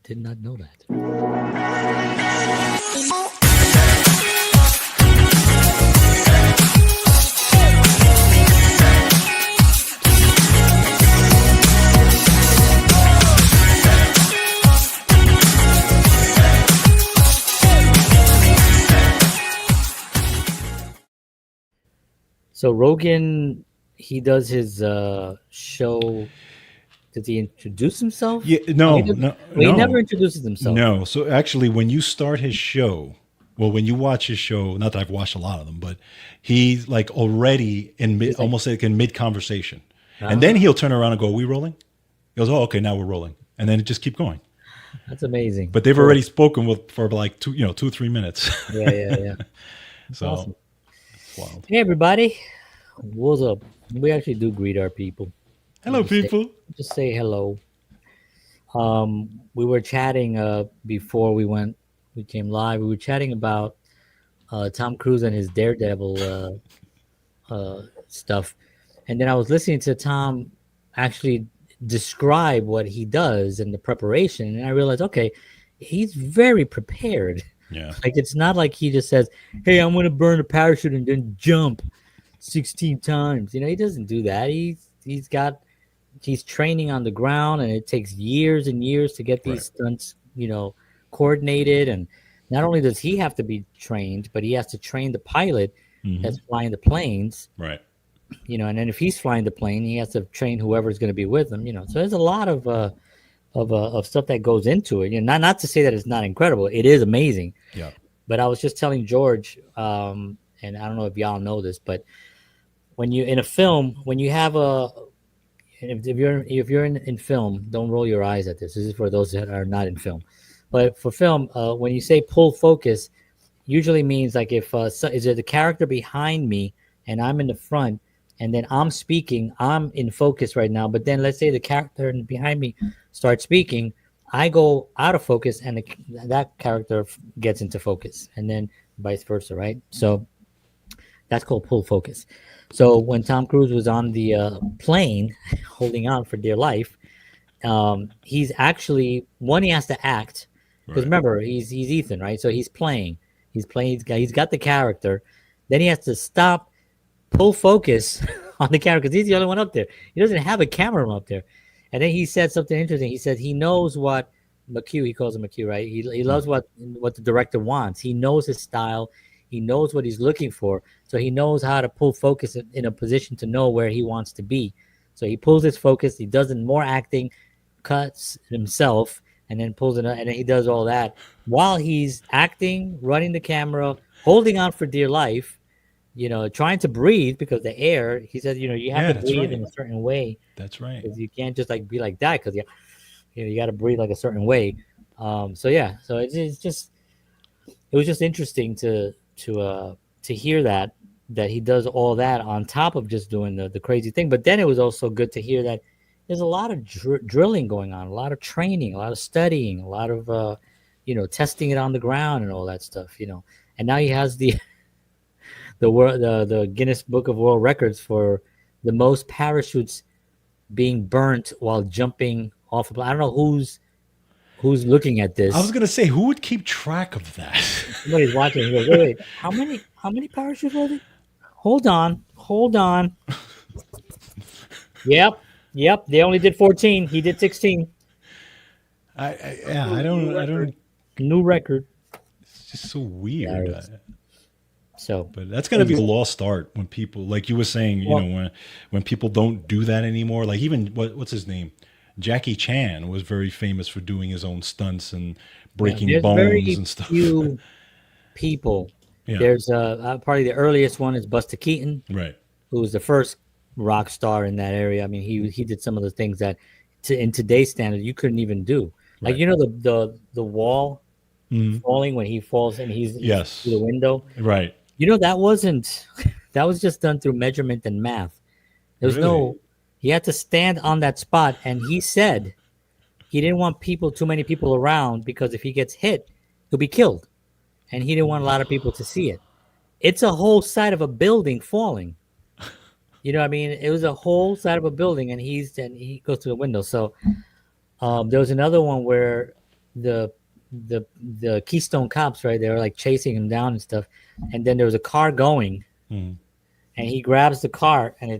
did not know that. So Rogan, he does his show. Did he introduce himself? Yeah, Oh, he never no, introduces himself. no. So actually, when you start his show, well, when you watch his show, not that I've watched a lot of them, but he's like already in mid, He's like, almost like in mid conversation, and then ah, he'll turn around and go, "Are we rolling?" He goes, "Oh, okay, now we're rolling," and then it just keep going. that's amazing. But they've Cool. already spoken with for like 2-3 minutes. Yeah. That's So awesome. it's wild. Hey, everybody. What's up? We actually do greet our people. We Hello, people. just say hello. We were chatting before we came live. We were chatting about Tom Cruise and his Daredevil stuff, and then I was listening to Tom actually describe what he does in the preparation, and I realized, okay, he's very prepared. Yeah. Like it's not like he just says, "Hey, I'm going to burn a parachute and then jump 16 times." He doesn't do that. He's training on the ground, and it takes years and years to get Right. these stunts, coordinated. And not only does he have to be trained, but he has to train the pilot Hmm. that's flying the planes. Right. And then if he's flying the plane, he has to train whoever's going to be with him. So there's a lot of stuff that goes into it. Not to say that it's not incredible. It is amazing. Yeah. But I was just telling George, and I don't know if y'all know this, but when you in a film, when you have if you're in film, don't roll your eyes at this. This is for those that are not in film. But for film, when you say pull focus, usually means like if is there the character behind me and I'm in the front, and then I'm speaking, I'm in focus right now. But then let's say the character behind me starts speaking, I go out of focus, and that character gets into focus, and then vice versa, right? So that's called pull focus. So when Tom Cruise was on the plane, holding on for dear life, he's actually he has to act because Right. remember he's Ethan, right? So he's playing, he's got the character. Then he has to stop, pull focus on the camera because he's the only one up there. He doesn't have a camera up there. And then he said something interesting. He said he knows what McHugh, he calls him McHugh, right? He loves what the director wants. He knows his style. He knows what he's looking for. So he knows how to pull focus in a position to know where he wants to be. So he pulls his focus. He does more acting, cuts himself, and then pulls it, and then he does all that while he's acting, running the camera, holding on for dear life, trying to breathe because the air, he says, you have Yeah, to that's breathe right. in a certain way That's right. because you can't just like be like that because you got to breathe like a certain way. So yeah, so it was just interesting to hear that he does all that on top of just doing the crazy thing. But then it was also good to hear that there's a lot of drilling going on, a lot of training, a lot of studying, a lot of testing it on the ground and all that stuff. And now he has the Guinness Book of World Records for the most parachutes being burnt while jumping off a plane. I don't know who's looking at I was this. gonna say, who would keep track of that? Somebody's watching. He goes, wait, how many parachutes was it? Hold on. Yep. They only did 14. He did 16. Yeah, I don't. New record. It's just so weird. Hilarious. So, But that's gonna be a lost art when people, like you were saying, well, when people don't do that anymore. Like even what's his name, Jackie Chan was very famous for doing his own stunts and yeah, breaking there's bones very and stuff. few people. Yeah. There's probably the earliest one is Buster Keaton, Right. who was the first rock star in that area. I mean, he did some of the things that in today's standard you couldn't even do. Like Right. the wall Mhm. falling when he falls and he's through the Yes. window. Right. That wasn't that was just done through measurement and math. There was Really. no he had to stand on that spot, and he said he didn't want too many people around because if he gets hit, he'll be killed. And he didn't want a lot of people to see it. It's a whole side of a building falling. You know what I mean? It was a whole side of a building, and he goes through the window. So there was another one where the the Keystone Cops, right? They were like chasing him down and stuff, and then there was a car going, Mm, and he grabs the car and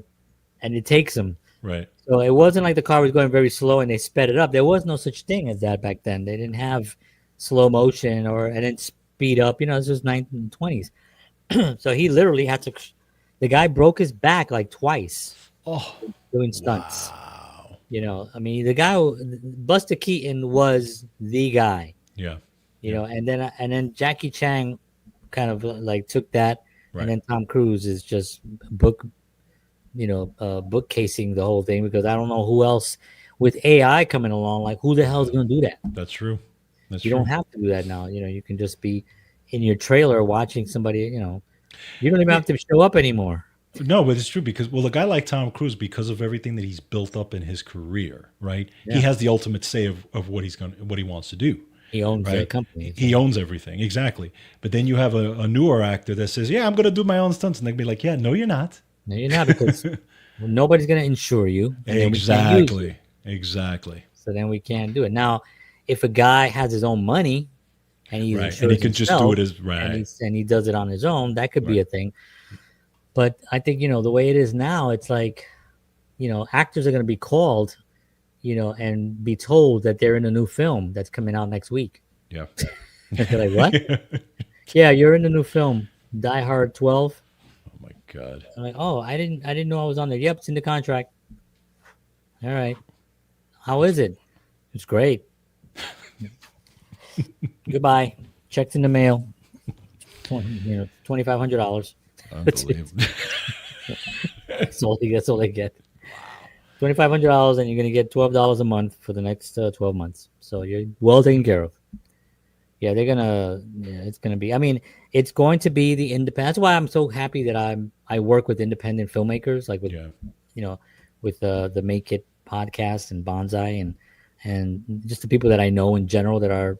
it takes him. right. So it wasn't like the car was going very slow and they sped it up. There was no such thing as that back then. They didn't have slow motion or and then speed up. You know, this was 1920s. So he literally had to. The guy broke his back like twice Oh, doing stunts. wow. You know, I mean, the guy Buster Keaton was the guy. Yeah. You Yeah. know, and then Jackie Chan kind of like took that, and Right. then Tom Cruise is just book bookcasing the whole thing because I don't know who else with AI coming along. Like, who the hell is going to do that? That's true. That's You don't true. have to do that now. You know, you can just be in your trailer watching somebody. You know, you don't even Yeah. have to show up anymore. No, but it's true because well, a guy like Tom Cruise, because of everything that he's built up in his career, right? He Yeah, has the ultimate say of what what he wants to do, he owns the right? company. So. He owns everything, exactly. But then you have a newer actor that says, "Yeah, I'm going to do my own stunts," and they'd be like, "Yeah, no, you're not." No, you're not because nobody's going to insure you, and then we can't use you. Exactly, exactly, So then we can't do it. Now, if a guy has his own money and he right. And he insures can just do himself it as and right, he does it on his own, that could be right. a thing. But I think the way it is now, it's like actors are going to be called, and be told that they're in a new film that's coming out next week. Yeah. And they're like, "What? Yeah, you're in the new film, Die Hard 12." Oh my god. I'm like, "Oh, I didn't know I was on there." "Yep, it's in the contract." "All right, how is it?" "It's great." "Goodbye. Check's in the mail. $2,500." Unbelievable. That's all they get. $2,500, and you're gonna get $12 a month for the next 12 months. So you're well taken care of. Yeah, they're gonna. Yeah, it's gonna be. I mean, it's going to be the independent. That's why I'm so happy that I work with independent filmmakers, like with Yeah. you know, with the Make It podcast and Bonsai and just the people that I know in general that are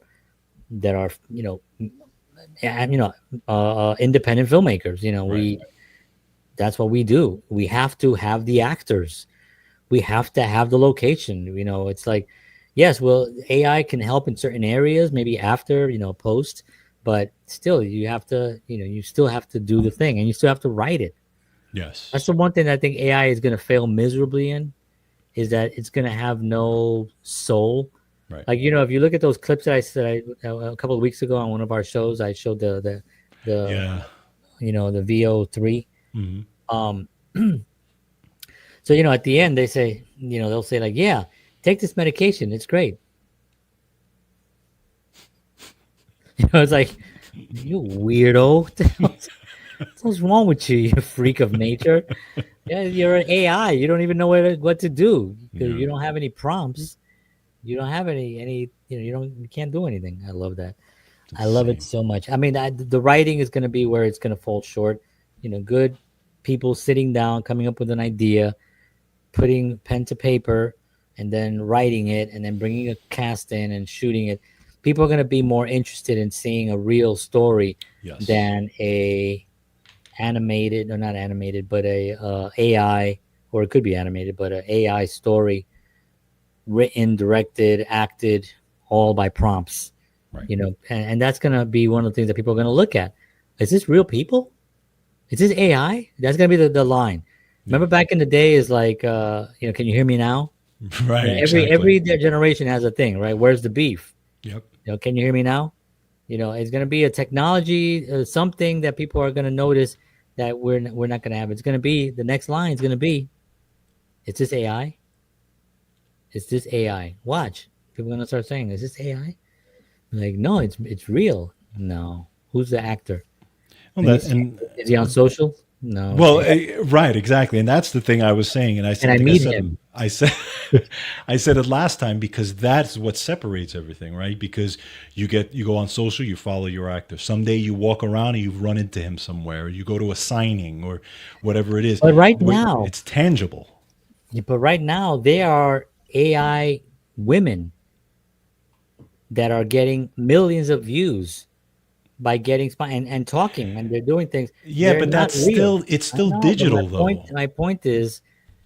independent filmmakers. Right. That's what we do. We have to have the actors. We have to have the location. It's like, yes, well, AI can help in certain areas, maybe after, post, but still, you still have to do the thing, and you still have to write it. Yes. That's the one thing that I think AI is going to fail miserably in, is that it's going to have no soul. Right. Like, if you look at those clips that I said a couple of weeks ago on one of our shows, I showed the Yeah. the VO3. Hmm. Um, so at the end they say, they'll say like, "Yeah, take this medication, it's great." It's like, you weirdo. What's wrong with you, you freak of nature? Yeah, you're an AI. You don't even know what to do because Yeah. you don't have any prompts. You don't have any. You can't do anything. I love that. It's I love it insane. so much. I mean, the writing is going to be where it's going to fall short. Good people sitting down, coming up with an idea, putting pen to paper, and then writing it, and then bringing a cast in and shooting it. People are going to be more interested in seeing a real story Yes. than a animated, or not animated, but a AI, or it could be animated, but an AI story, written, directed, acted, all by prompts. Right. And that's going to be one of the things that people are going to look at. Is this real people? Is this AI? That's going to be the line. Yeah. Remember back in the day is like, can you hear me now? Right. Every Exactly. generation has a thing, right? Where's the beef? Yep. Can you hear me now? It's going to be a technology, something that people are going to notice that we're not going to have. It's going to be, the next line is going to be, is this AI? Is this AI? Watch. People are going to start saying, is this AI? Like, no, it's real. No. Who's the actor? Well, Let me that see. and Is he on social? No. well, Okay. right, exactly, and that's the thing I was saying, and Can I I think meet him? I said, I said it last time because that's what separates everything, right? Because you go on social, you follow your actor. Someday you walk around and you run into him somewhere. Or you go to a signing or whatever it is. But right now, It's tangible. there are AI women that are getting millions of views by getting and talking, and they're doing things. Yeah, They're but not that's real. still it's I still know, but digital though. my point is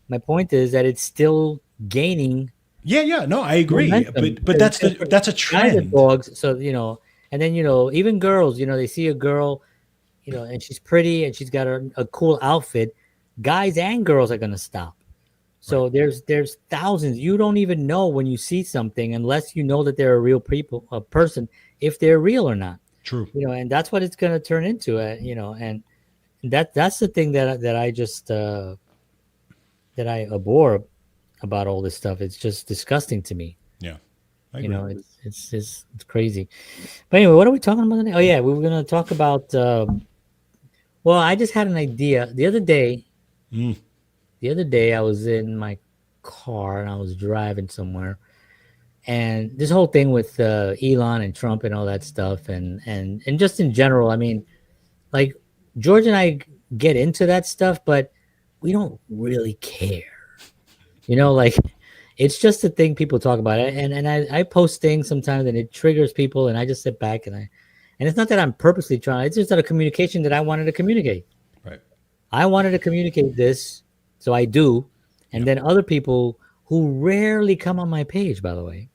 that it's still gaining Yeah, yeah. No, I agree. Momentum. But And for that's a guys are trend. dogs, so and then even girls, they see a girl, and she's pretty and she's got a cool outfit. Guys and girls are gonna stop. Right. So there's thousands. You don't even know when you see something unless you know that they're a real a person, if they're real or not. True. And that's what it's gonna turn into. And that's the thing that I just that I abhor about all this stuff. It's just disgusting to me. Yeah. I agree. It's crazy. But anyway, what are we talking about today? Oh yeah, we were gonna talk about. Well, I just had an idea the other day. Mm. The other day, I was in my car and I was driving somewhere, and this whole thing with Elon and Trump and all that stuff, and just in general, I mean, like George and I get into that stuff, but we don't really care. Like it's just a thing people talk about. And I post things sometimes, and it triggers people, and I just sit back and it's not that I'm purposely trying. It's just that a communication that I wanted to communicate. Right. I wanted to communicate this, so I do. And Yeah. then other people who rarely come on my page, by the way,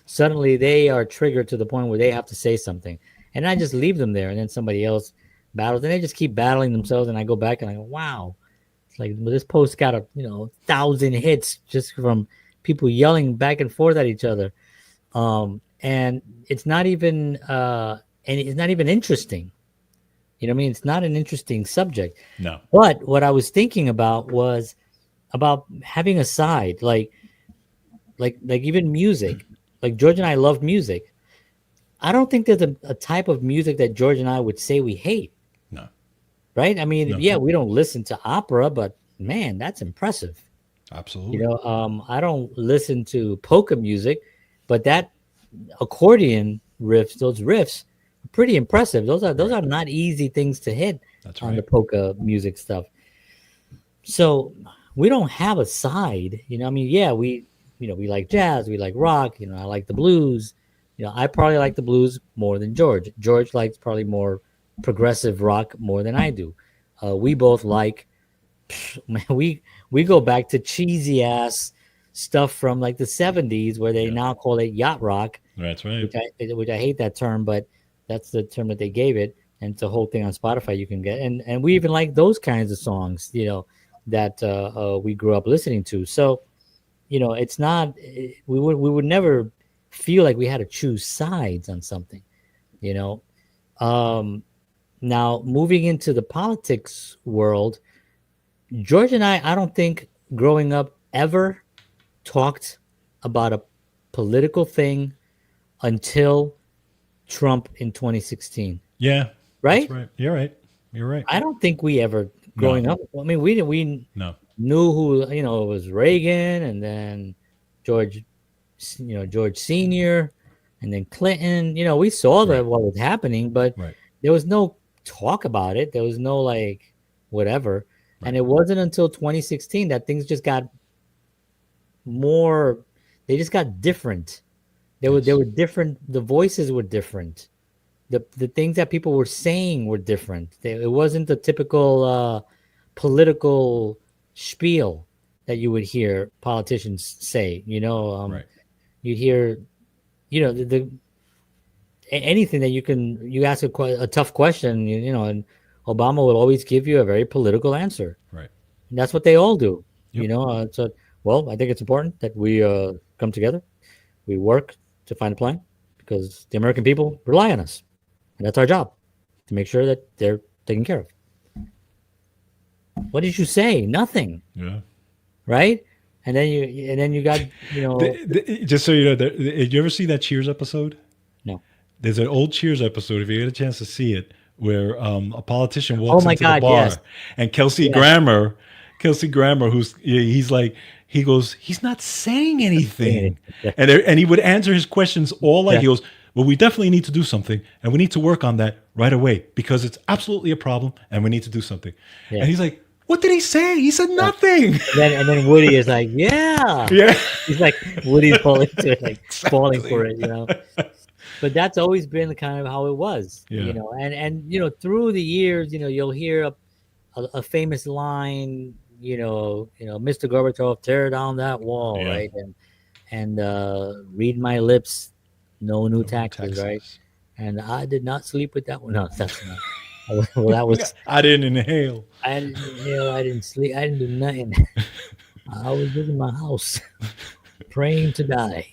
suddenly they are triggered to the point where they have to say something. And I just leave them there. And then somebody else battles. And they just keep battling themselves. And I go back and I go, wow. It's like this post got 1,000 hits just from people yelling back and forth at each other. And it's not even interesting. You know what I mean? It's not an interesting subject. No. But what I was thinking about was about having a side, like even music. Like George and I love music. I don't think there's a type of music that George and I would say we hate, No. right? I mean, No. yeah, we don't listen to opera, but man, that's impressive. Absolutely. I don't listen to polka music, but that accordion riffs, those riffs, are pretty impressive. Those are not easy things to hit That's on the right. polka music stuff. So we don't have a side, I mean, yeah, we like jazz, we like rock, I like the blues. I probably like the blues more than George. George likes probably more progressive rock more than I do. We both like, man, we go back to cheesy ass stuff from like the 70s where they Yeah. now call it yacht rock, That's right. which I hate that term, but that's the term that they gave it, and it's a whole thing on Spotify you can get, and we even like those kinds of songs, that we grew up listening to. So, it's not we would never feel like we had to choose sides on something, you know. Now moving into the politics world, George and I don't think growing up ever talked about a political thing until Trump in 2016, Yeah. That's right? right. You're right. You're right. I don't think we ever No. growing up. I mean, we No. knew who it was Reagan, and then George, George Senior, and then Clinton. We saw Right. what was happening, but Right. there was no talk about it. There was no like whatever, and Right. it wasn't until 2016 that things just got more. They just got different. They Yes. were different. The voices were different. The things that people were saying were different. It wasn't the typical political spiel that you would hear politicians say. Right. You'd hear, the anything that you ask a tough question, and Obama would always give you a very political answer. Right. And that's what they all do. Yep. So well, I think it's important that we come together, we work to find a plan, because the American people rely on us, and that's our job to make sure that they're taken care of. What did you say? Nothing, Yeah. right? And then you got Just so you know, did you ever see that Cheers episode? no. There's an old Cheers episode, if you get a chance to see it, where a politician Oh walks my into the God! Yes, bar, and yes, Kelsey Grammer, he's like, he goes, he's not saying saying anything, it. and he would answer his questions all like Yeah, he goes, well, we definitely need to do something, and we need to work on that right away because it's absolutely a problem, and we need to do something. yeah, And he's like, what did he say? He said yeah. nothing. And then Woody is like, yeah. Yeah, He's like Woody's falling to it, like falling for exactly. it. But that's always been kind of how it was, Yeah, and through the years, you'll hear a famous line, Mr. Gorbachev, tear down that wall, yeah, right? and read my lips, no new No new taxes, right? taxes. And I did not sleep with that one. No, that's not. Well, that was I didn't inhale. I didn't inhale, I didn't sleep, I didn't do nothing. I was just in my house praying to die.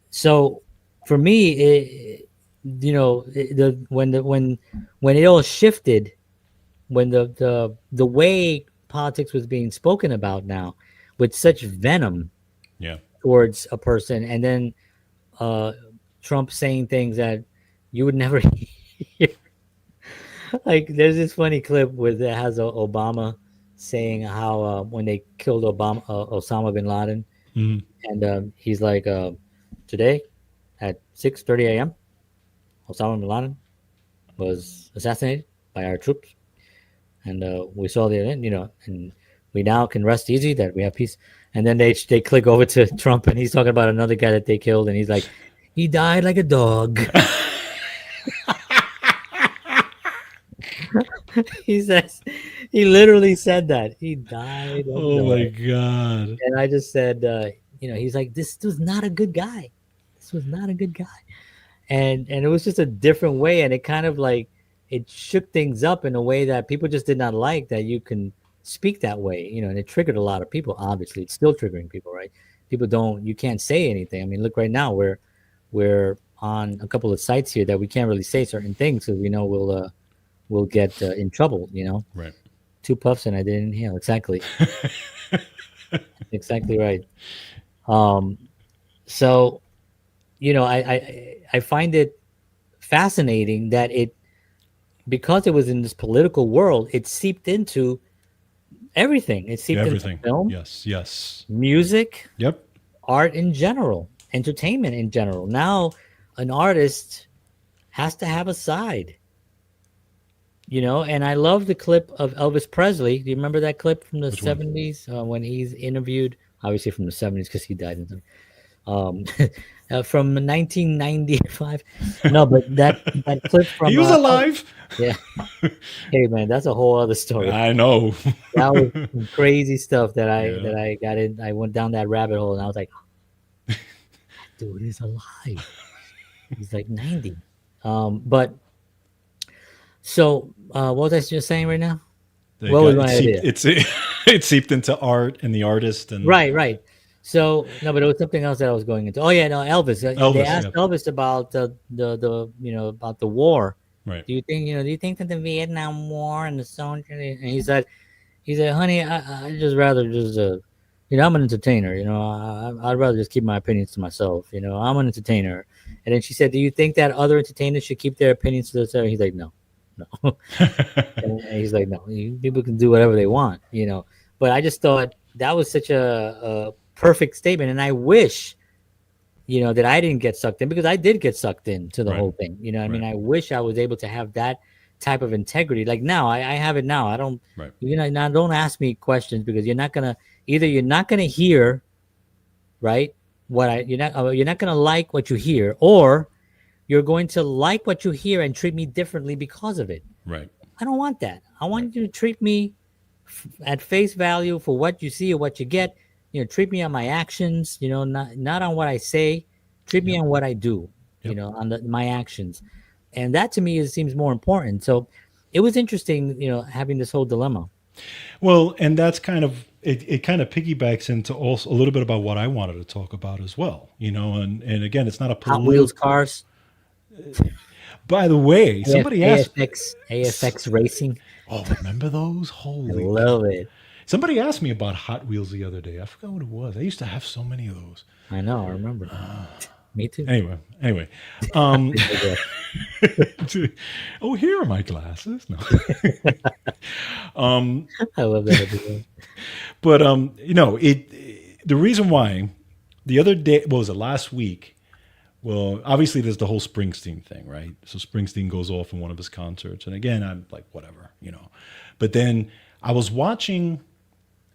So for me, when it all shifted, when the way politics was being spoken about now, with such venom Yeah. towards a person, and then uh, Trump saying things that you would never hear. Like there's this funny clip where it has Obama saying how when they killed Osama bin Laden, Hmm. and he's like, today at 6:30 a.m. Osama bin Laden was assassinated by our troops, and we saw the event, and we now can rest easy that we have peace. And then they click over to Trump, and he's talking about another guy that they killed, and he's like, he died like a dog. He says, he literally said that he died like a Oh my dog. god. And I just said, he's like, this was not a good guy. This was not a good guy. And it was just a different way, and it kind of like it shook things up in a way that people just did not like, that you can speak that way, and it triggered a lot of people. Obviously, it's still triggering people, right? People don't, you can't say anything. I mean, look, right now we're on a couple of sites here that we can't really say certain things because we know we'll get in trouble. Right. Two puffs and I didn't inhale. Exactly right. Um, so I find it fascinating that it, because it was in this political world, it seeped into everything. It seeped into Everything. film, Yes. Yes. music, Yep. art in general, entertainment in general. Now, an artist has to have a side, and I love the clip of Elvis Presley. Do you remember that clip from the Which one? 70s when he's interviewed? Obviously from the 70s because he died in um, from 1995. No, but that clip He from was alive. yeah. Hey man, that's a whole other story. I know. That was some crazy stuff that I Yeah. that I got in. I went down that rabbit hole, and I was like, dude is alive. He's like 90. But so what was I just saying right now? They What was got it my seeped. idea? It seeped into art and the artist and Right, right. So no, but it was something else that I was going into. Oh yeah, no, Elvis. They Elvis. asked Yeah. Elvis about the about the war. Right. Do you think that the Vietnam War and the soldiers? And he said, honey, I just rather just I'm an entertainer. I'd rather just keep my opinions to myself. I'm an entertainer. And then she said, do you think that other entertainers should keep their opinions to themselves? He's like, no, no. And he's like, no, people can do whatever they want. But I just thought that was such a perfect statement, and I wish that I didn't get sucked in, because I did get sucked into the Right. whole thing. I mean, Right. I wish I was able to have that type of integrity. Like now, I have it now. I don't, Right. now don't ask me questions, because you're not gonna hear, right? You're not gonna like what you hear, or you're going to like what you hear and treat me differently because of it. Right. I don't want that. I Right. want you to treat me at face value for what you see or what you get. Treat me on my actions. Not on what I say. Treat me Yep. on what I do. Yep. On my actions, and that to me seems more important. So it was interesting, having this whole dilemma. Well, and that's kind of it kind of piggybacks into also a little bit about what I wanted to talk about as well. And again, it's not a Hot Wheels political. cars, By the way, somebody asked. AFX racing. Oh, remember those? I Holy cow. love it. Somebody asked me about Hot Wheels the other day. I forgot what it was. I used to have so many of those. I know. I remember. Me too. Anyway. Um, oh, here are my glasses. No. I love that episode. But the reason why the other day, what was it, last week? Well, obviously there's the whole Springsteen thing, right? So Springsteen goes off in one of his concerts, and again, I'm like, whatever. But then I was watching.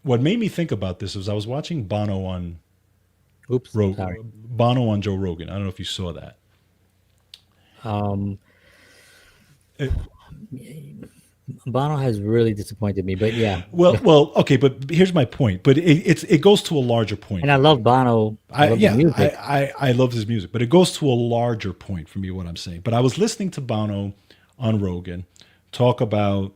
What made me think about this was I was watching Bono on Oops. Sorry. Bono on Joe Rogan. I don't know if you saw that. Um, It- Bono has really disappointed me, but yeah, Okay, but here's my point. But it goes to a larger point and I for me. love Bono. I love his music. I love his music, but it goes to a larger point for me. What I'm saying. But I was listening to Bono on Rogan talk about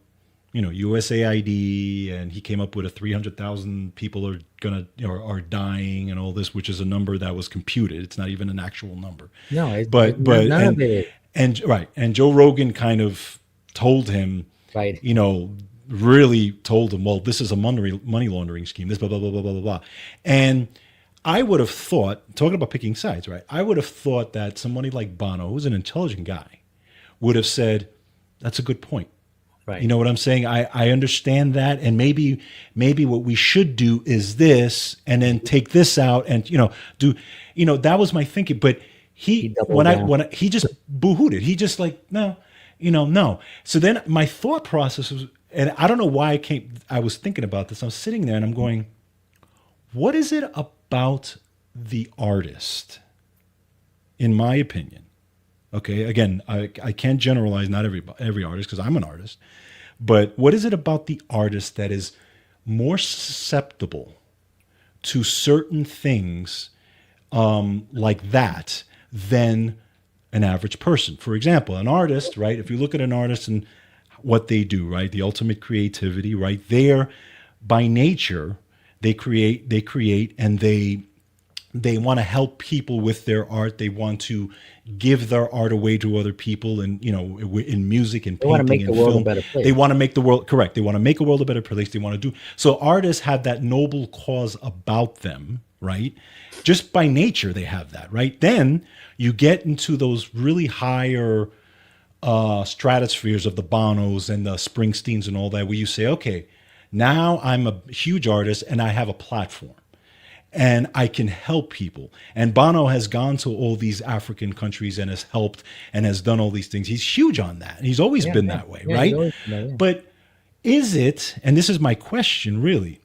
USAID, and he came up with a 300,000 people are gonna are dying and all this, which is a number that was computed. It's not even an actual number. No, But none of it is and right, and Joe Rogan kind of told him, right. you know, really told him, well, this is a money laundering scheme, this blah blah blah blah blah blah blah. And I would have thought, talking about picking sides, right? I would have thought that somebody like Bono, who's an intelligent guy, would have said, that's a good point. Right. You know what I'm saying? I understand that, and maybe what we should do is this, and then take this out, and do that was my thinking. But He he doubled down. when he just boohooed it. He just like no, no. So then my thought process was, and I don't know why I was thinking about this. I was sitting there and I'm going, what is it about the artist, in my opinion? Okay, again, I can't generalize, not every artist, because I'm an artist. But what is it about the artist that is more susceptible to certain things like that than an average person? For example, an artist, right? If you look at an artist and what they do, right? The ultimate creativity, right? They're by nature, they create, and they want to help people with their art. They want to give their art away to other people, and in music and They want to painting make and the world a film. better place. They want to make the world correct. They want to make a world a better place. They want to do so. Artists have that noble cause about them, right? Just by nature, they have that, right? Then you get into those really higher stratospheres of the Bonos and the Springsteens and all that, where you say, okay, now I'm a huge artist and I have a platform and I can help people. And Bono has gone to all these African countries and has helped and has done all these things. He's huge on that. And he's always been that way, Yeah, right? he's always been that way. But is it, and this is my question really,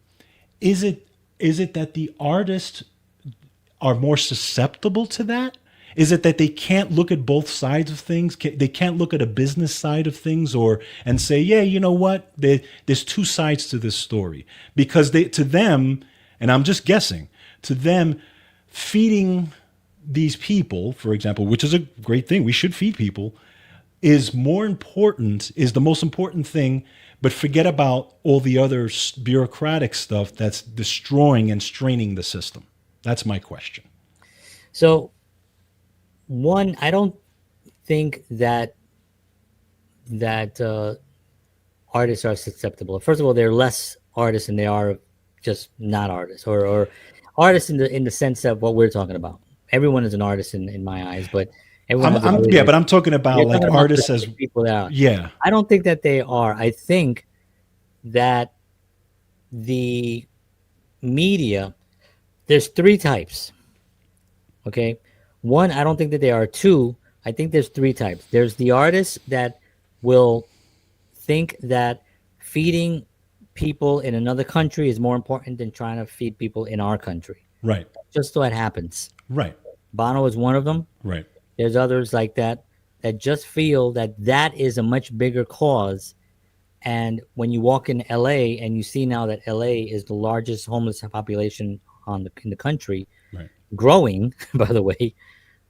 is it that the artists are more susceptible to that? Is it that they can't look at both sides of things? They can't look at a business side of things, and say, yeah, you know what? There's two sides to this story, because to them, and I'm just guessing, to them, feeding these people, for example, which is a great thing, we should feed people, is the most important thing. But forget about all the other bureaucratic stuff that's destroying and straining the system. That's my question. So, one, I don't think that artists are susceptible. First of all, they're less artists than they are just not artists, or artists in the sense of what we're talking about. Everyone is an artist in my eyes, but everyone has ability but I'm talking about you're like talking about artists as specific people that are. yeah, I don't think that they are. I think that the media, there's three types. Okay. One, I don't think that there are. Two, I think there's three types. There's the artists that will think that feeding people in another country is more important than trying to feed people in our country. right, Just so it happens. right, Bono is one of them. right, There's others like that just feel that is a much bigger cause. And when you walk in LA and you see now that LA is the largest homeless population in the country, right, growing, by the way,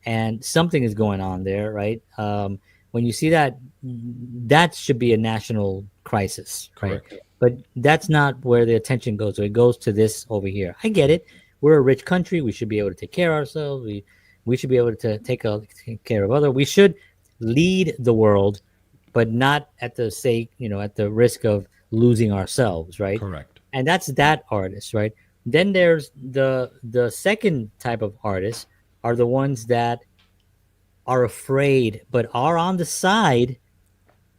and something is going on there, right? When you see that, that should be a national crisis, right? correct, But that's not where the attention goes. So it goes to this over here. I get it. We're a rich country. We should be able to take care of ourselves. We should be able to take care of others. We should lead the world, but not at the sake, at the risk of losing ourselves, right? correct, And that's that artist, right? Then there's the second type of artists are the ones that are afraid but are on the side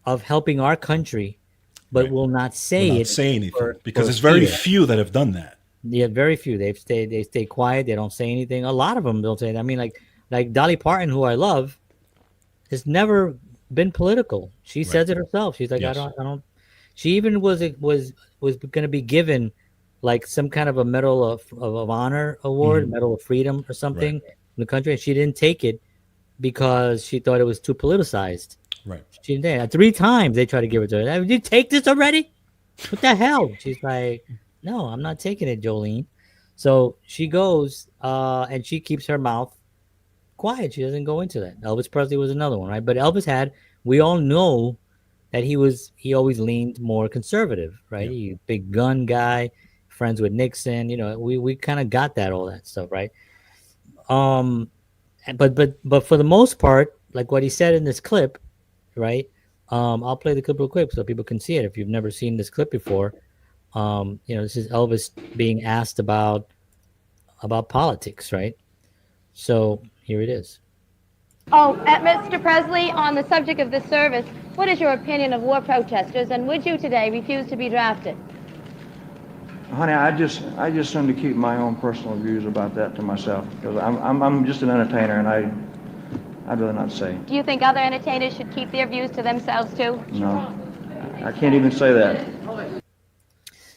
of helping our country, but right. will not Will say not it say anything because for there's very fear. few that have done that. Yeah, very few. They stay quiet. They don't say anything. A lot of them don't say it. I mean, like Dolly Parton, who I love, has never been political. She Right. says it herself. She's like, Yes. I don't. She even was going to be given like some kind of a medal of honor award, medal of freedom or something in the country, and she didn't take it because she thought it was too politicized. Right. She didn't take it. 3 times they tried to give it to her. Did you take this already? What the hell? She's like, no, I'm not taking it, Jolene. So she goes, and she keeps her mouth quiet. She doesn't go into that. Elvis Presley was another one, right? But Elvis had, we all know that he always leaned more conservative, right? Yeah. He big gun guy, friends with Nixon. We kind of got that, all that stuff, right? Um, but for the most part, like what he said in this clip, right? I'll play the clip real quick so people can see it if you've never seen this clip before. This is Elvis being asked about politics, right? So here it is. Oh, Mr. Presley, on the subject of this service, what is your opinion of war protesters, and would you today refuse to be drafted? Honey, I just tend to keep my own personal views about that to myself because I'm just an entertainer, and I'd rather not say. Do you think other entertainers should keep their views to themselves too? No, I can't even say that.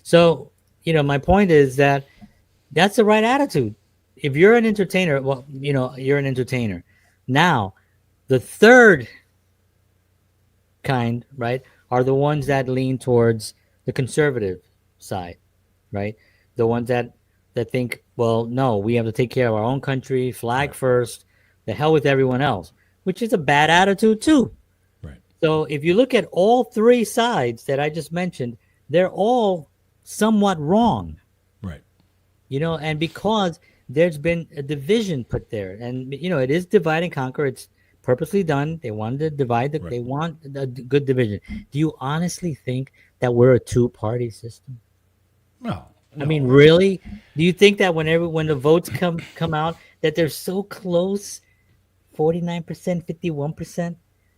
So, my point is that that's the right attitude. If you're an entertainer, well, you're an entertainer. Now, the third kind, right, are the ones that lean towards the conservative side, right? The ones that think, well, no, we have to take care of our own country, flag first, the hell with everyone else, which is a bad attitude too. Right. So if you look at all three sides that I just mentioned, they're all somewhat wrong. Right. And because there's been a division put there, and it is divide and conquer. It's purposely done. They wanted to divide. Right. They want a good division. Do you honestly think that we're a two-party system? No. I mean, really? Do you think that when the votes come out that they're so close, 49%, 51%?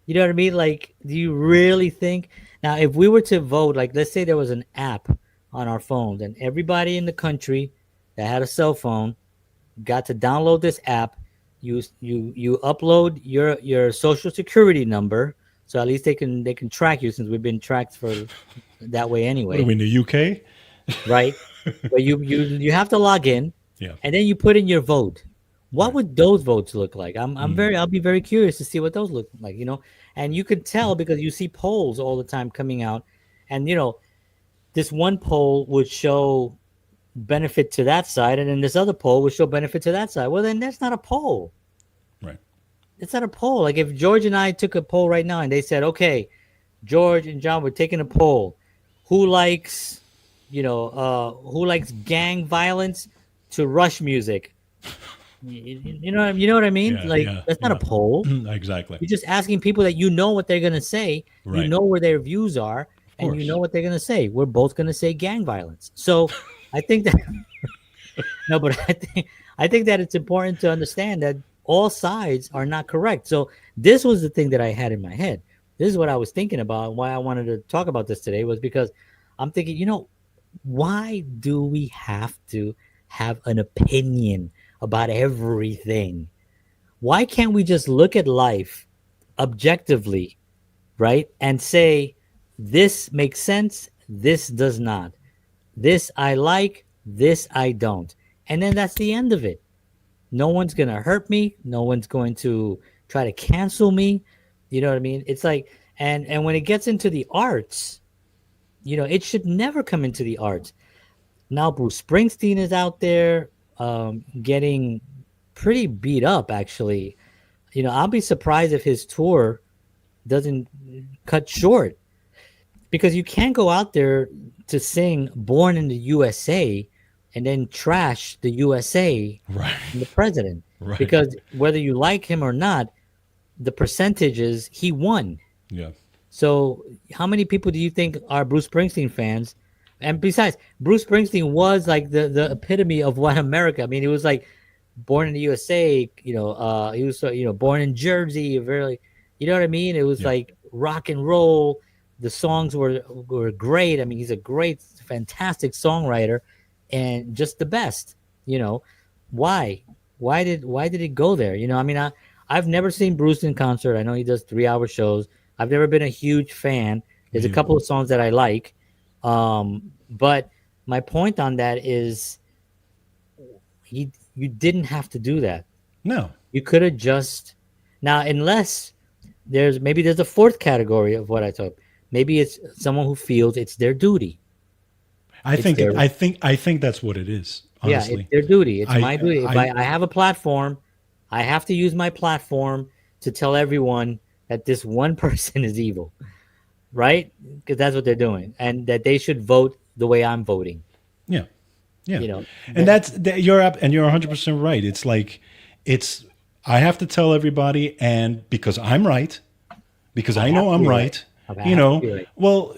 You know what I mean? Like, do you really think? Now, if we were to vote, like, let's say there was an app on our phones, and everybody in the country that had a cell phone got to download this app. You upload your social security number, so at least they can track you, since we've been tracked for that way anyway. What are we in the UK? Right? But you have to log in, Yeah. and then you put in your vote. What Right. would those votes look like? I'll be very curious to see what those look like. And you could tell because you see polls all the time coming out, and this one poll would show benefit to that side, and then this other poll would show benefit to that side. Well, then that's not a poll. Right. It's not a poll. Like if George and I took a poll right now and they said, okay, George and John, we're taking a poll. Who likes gang violence to Rush music? You know what I mean? That's not a poll. Exactly. You're just asking people that what they're going to say. Right. You know where their views are, and you know what they're going to say. We're both going to say gang violence. So I think that no, but I think that it's important to understand that all sides are not correct. So this was the thing that I had in my head. This is what I was thinking about. Why I wanted to talk about this today was because I'm thinking, why do we have to have an opinion about everything? Why can't we just look at life objectively, right? And say, this makes sense, this does not. This I like, this I don't. And then that's the end of it. No one's going to hurt me. No one's going to try to cancel me. You know what I mean? It's like, and when it gets into the arts, it should never come into the arts. Now Bruce Springsteen is out there getting pretty beat up, actually. I'll be surprised if his tour doesn't cut short, because you can't go out there to sing Born in the USA and then trash the USA Right. and the president. Right. Because whether you like him or not, the percentage is he won. Yeah. So how many people do you think are Bruce Springsteen fans? And besides, Bruce Springsteen was like the epitome of what America. I mean, it was like born in the USA. He was born in Jersey. Very, you know what I mean? It was like rock and roll. The songs were great. I mean, he's a great, fantastic songwriter, and just the best. Why did it go there? I mean, I've never seen Bruce in concert. I know he does 3-hour shows. I've never been a huge fan. There's a couple of songs that I like. But my point on that is you didn't have to do that. No. You could have just, now, unless there's a fourth category of what I thought. Maybe it's someone who feels it's their duty. I It's think their I think that's what it is. Yeah, it's Honestly, their duty. It's I my duty. If I I have a platform, I have to use my platform to tell everyone that this one person is evil, right? Because that's what they're doing, and that they should vote the way I'm voting. yeah. Yeah, You know, and that, you're 100% right. It's like it's I have to tell everybody, and because I'm right, because I I have know to I'm be right. right. I have to be right. Well,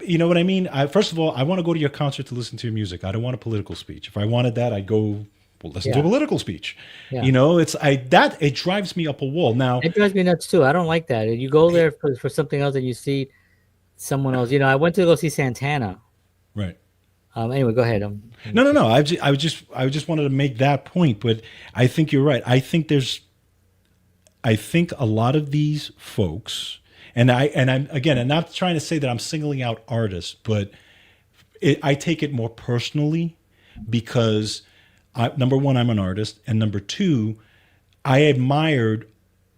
you know what I mean. First of all, I want to go to your concert to listen to your music. I don't want a political speech. If I wanted that, I'd go listen to a Yeah, political speech. yeah. It's I that it drives me up a wall. Now, It drives me nuts too. I don't like that. You go there for something else and you see someone else. I went to go see Santana. right? Anyway, go ahead. No, no, no. I just wanted to make that point, but I think you're right. I think a lot of these folks, I'm again, I'm not trying to say that I'm singling out artists, but I take it more personally because number one, I'm an artist, and number two, I admired.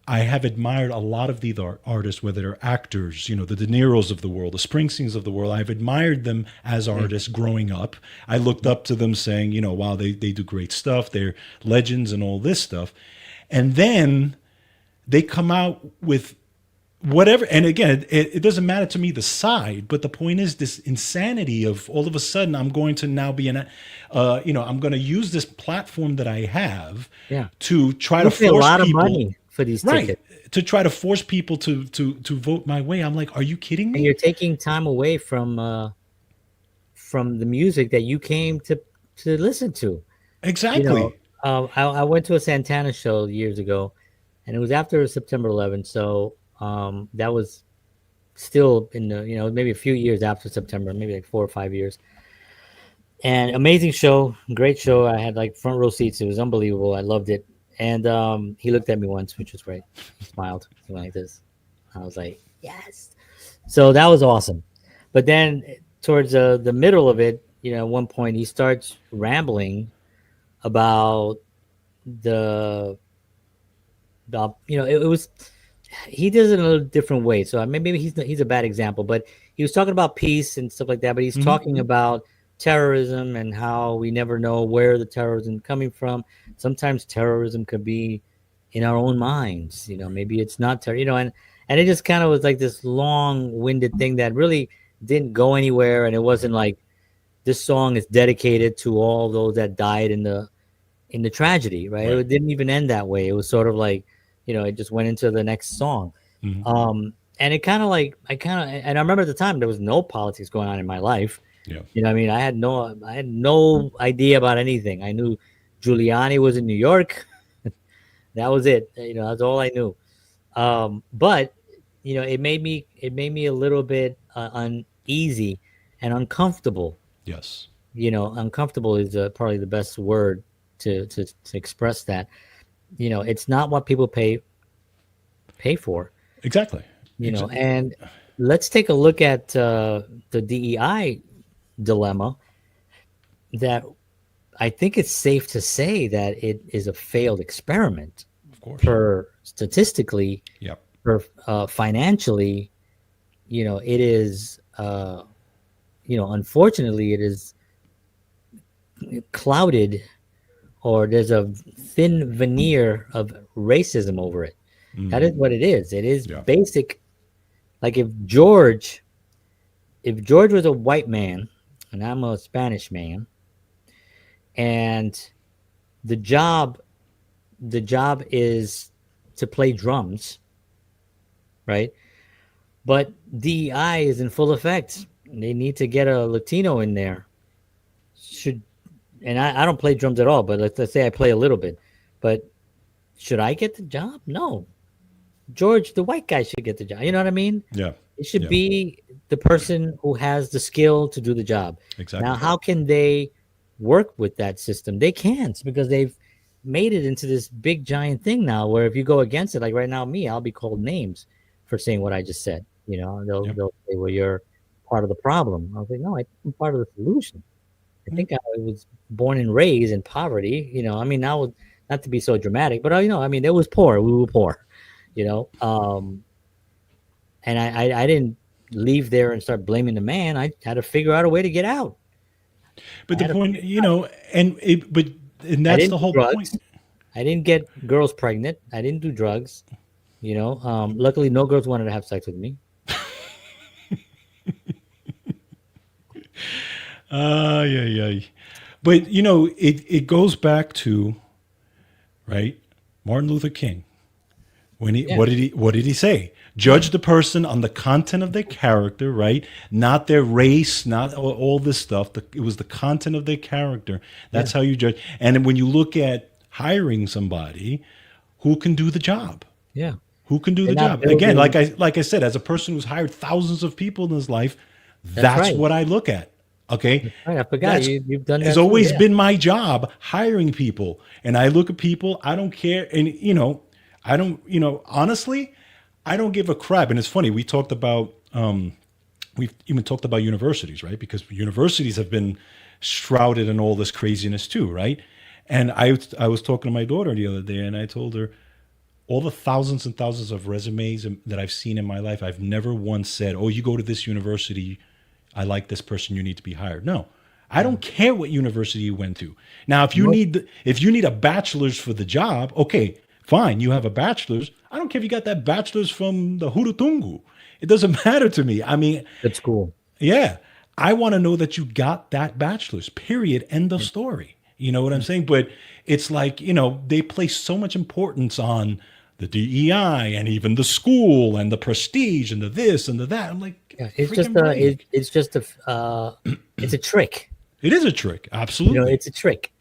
I have admired a lot of these artists, whether they're actors, the De Niros of the world, the Springsteens of the world. I've admired them as artists growing up. I looked up to them saying, wow, they do great stuff. They're legends and all this stuff. And then they come out with whatever. And again, it doesn't matter to me the side, but the point is this insanity of all of a sudden I'm going to now be I'm going to use this platform that I have Yeah. to try You to pay a force lot of people money for these tickets, to try to force people to vote my way. I'm like, are you kidding and me? you're taking time away from the music that you came to listen to. You know, Exactly. I went to a Santana show years ago, and it was after September 11th. So that was still in the maybe a few years after September, maybe like 4 or 5 years. And amazing show, great show. I had like front row seats. It was unbelievable. I loved it. And he looked at me once, which was great. He smiled. He went like this. I was like, yes. So that was awesome. But then towards the middle of it, at one point he starts rambling about the it was he does it in a different way. So maybe he's a bad example, but he was talking about peace and stuff like that. But he's talking about terrorism and how we never know where the terrorism coming from. Sometimes terrorism could be in our own minds. Maybe it's not terror. And it just kind of was like this long-winded thing that really didn't go anywhere. And it wasn't like this song is dedicated to all those that died in the tragedy, right? Right. It didn't even end that way. It was sort of like, it just went into the next song. And it kind of like and I remember at the time there was no politics going on in my life. Yeah. I mean, I had no idea about anything. I knew Giuliani was in New York. That was it. That's all I knew. But it made me a little bit uneasy and uncomfortable. Yes. Uncomfortable is probably the best word to express that. It's not what people pay for. Exactly. And let's take a look at the DEI dilemma. That I think it's safe to say that it is a failed experiment. Of course. For statistically, Yep. for financially, it is. Unfortunately, it is clouded, or there's a thin veneer of racism over it. That is what it is. It is basic. Like if George was a white man and I'm a Spanish man, and the job is to play drums, right? But DEI is in full effect. They need to get a Latino in there. And I don't play drums at all, but let's say I play a little bit. But should I get the job? No. George, the white guy, should get the job. You know what I mean? Yeah. It should be the person who has the skill to do the job. Exactly. Now, how can they work with that system? They can't, because they've made it into this big giant thing now where if you go against it, like right now, I'll be called names for saying what I just said. They'll say, well, you're part of the problem. I'll say, no, I'm part of the solution. I think I was born and raised in poverty. I mean, now, not to be so dramatic, but it was poor. We were poor. you know. And I didn't leave there and start blaming the man. I had to figure out a way to get out. But I the had to. point, and I that's didn't the do whole point. drugs. I didn't get girls pregnant. I didn't do drugs. You know, luckily no girls wanted to have sex with me. Yeah, yeah. But it goes back to, right, Martin Luther King. When he Yeah, what did he say? Judge the person on the content of their character, right? Not their race, not all this stuff. It was the content of their character. yeah, That's how you judge. And when you look at hiring somebody, who can do the job? yeah. Who can do They're the not job? Again, building. like I said, as a person who's hired thousands of people in his life, That's that's right. what I look at. Okay, That's right. I forgot that's you've done has that too. always Yeah. been my job, hiring people. And I look at people, I don't care. And I don't, honestly, I don't give a crap. And it's funny, we've even talked about universities, right? Because universities have been shrouded in all this craziness too, right? And I was talking to my daughter the other day, and I told her, all the thousands and thousands of resumes that I've seen in my life, I've never once said, "Oh, you go to this university, I like this person, you need to be hired." No, I don't care what university you went to. Now, Most, if you need a bachelor's for the job, okay, fine, you have a bachelor's. I don't care if you got that bachelor's from the Hurutungu. It doesn't matter to me. I mean, good school. yeah, I want to know that you got that bachelor's. Period. End of story. You know what I'm saying? But it's like, they place so much importance on the DEI and even the school and the prestige and the this and the that. I'm like, Yeah, freaking break. it's just it's a trick. It is a trick. You know, Absolutely. it's a trick.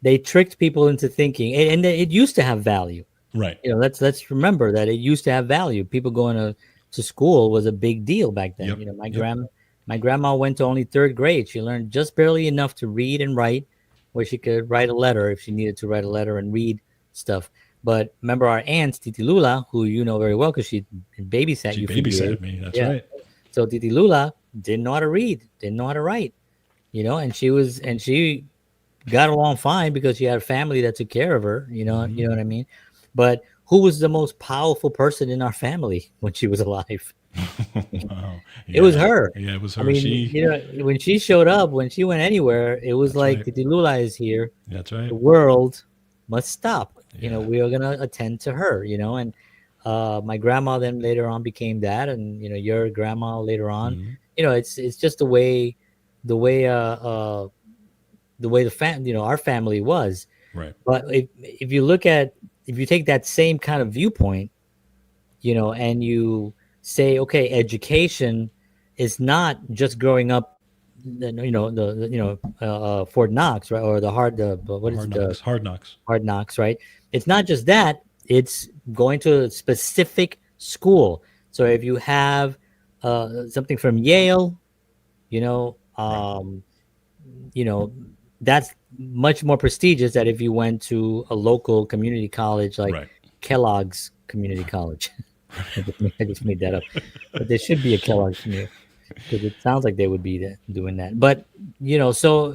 They tricked people into thinking, and it used to have value. Right. You know, let's remember that it used to have value. People going to school was a big deal back then. Yep. You know, Yep. my grandma went to only third grade. She learned just barely enough to read and write, where she could write a letter if she needed to write a letter and read stuff. But remember our aunt Titi Lula, who you know very well because she babysat She you for years. babysat me. That's Yeah. right. So Titi Lula didn't know how to read, didn't know how to write, you know, and she got along fine because she had a family that took care of her, you know what I mean? But who was the most powerful person in our family when she was alive? Wow. It was Yeah. her. Yeah, it was I her. mean, She. you know, when she showed up, when she went anywhere, it was That's like right. Titi Lula is here. That's The right. world must stop. You know, Yeah. we are gonna attend to her. You know, and my grandma then later on became that, and your grandma later on. Mhm. It's just the way our family was. Right. But if you look at if you take that same kind of viewpoint, and you say, okay, education is not just growing up, Fort Knox, right, or the what is Hard it, the knocks. Hard knocks. Hard Knocks, right? It's not just that; it's going to a specific school. So if you have something from Yale, you know, Right. um, you know, that's much more prestigious than if you went to a local community college like Right. Kellogg's Community College. I just made that up, but there should be a Kellogg's community because it sounds like they would be doing that. But so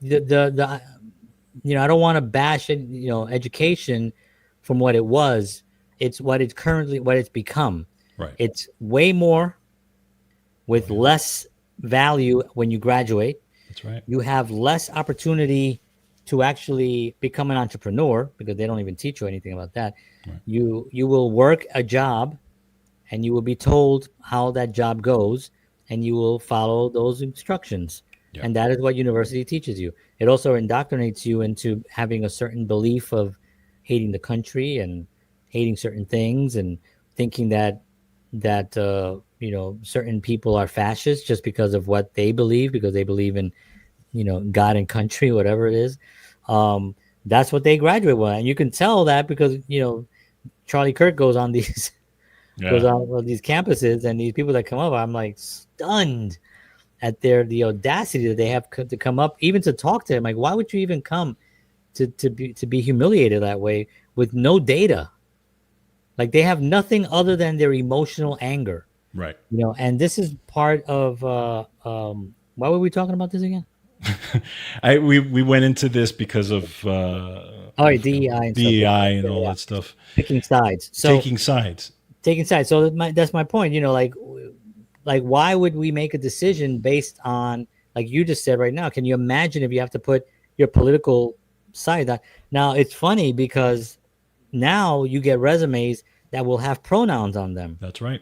the I don't want to bash it, education from what it was. It's what it's become. Right. It's way more with Oh, yeah. less value when you graduate. That's right. You have less opportunity to actually become an entrepreneur because they don't even teach you anything about that. Right. You will work a job and you will be told how that job goes and you will follow those instructions. Yeah. And that is what university teaches you. It also indoctrinates you into having a certain belief of hating the country and hating certain things and thinking that certain people are fascists just because of what they believe, because they believe in God and country, whatever it is. That's what they graduate with, and you can tell that because Charlie Kirk goes on these goes Yeah. on these campuses, and these people that come up, I'm like stunned at the audacity that they have to come up, even to talk to him. Like, why would you even come to be humiliated that way with no data? Like, they have nothing other than their emotional anger, Right. and this is part of why were we talking about this again? We went into this because of Oh, DEI and stuff. DEI and Yeah, all yeah. that stuff. Picking sides. So Taking sides. taking sides. So that's my point. Like why would we make a decision based on, like you just said right now? Can you imagine if you have to put your political side on? Now it's funny because now you get resumes that will have pronouns on them, That's right.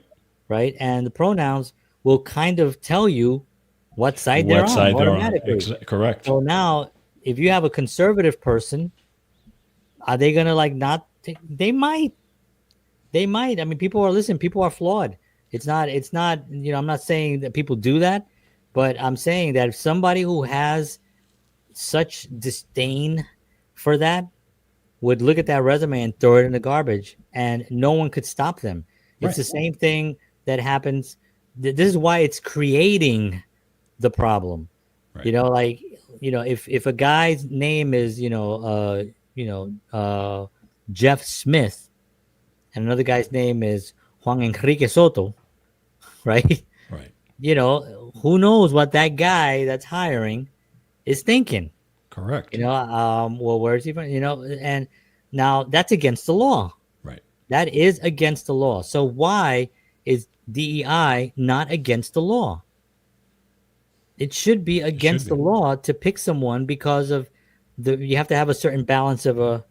right? And the pronouns will kind of tell you what side they're What on side they're on? automatically. Correct. So now, if you have a conservative person, are they gonna like not? They might. They might. I mean, people are listening. People are flawed. It's not. It's not. I'm not saying that people do that, but I'm saying that if somebody who has such disdain for that would look at that resume and throw it in the garbage, and no one could stop them. It's Right. the same thing that happens. This is why it's creating the problem. Right. Like if a guy's name is Jeff Smith, and another guy's name is Juan Enrique Soto, right? Right. Who knows what that guy that's hiring is thinking? Correct. Well, where is he from? And now that's against the law. Right. That is against the law. So why is DEI not against the law? It should be against the law to pick someone because of you have to have a certain balance of a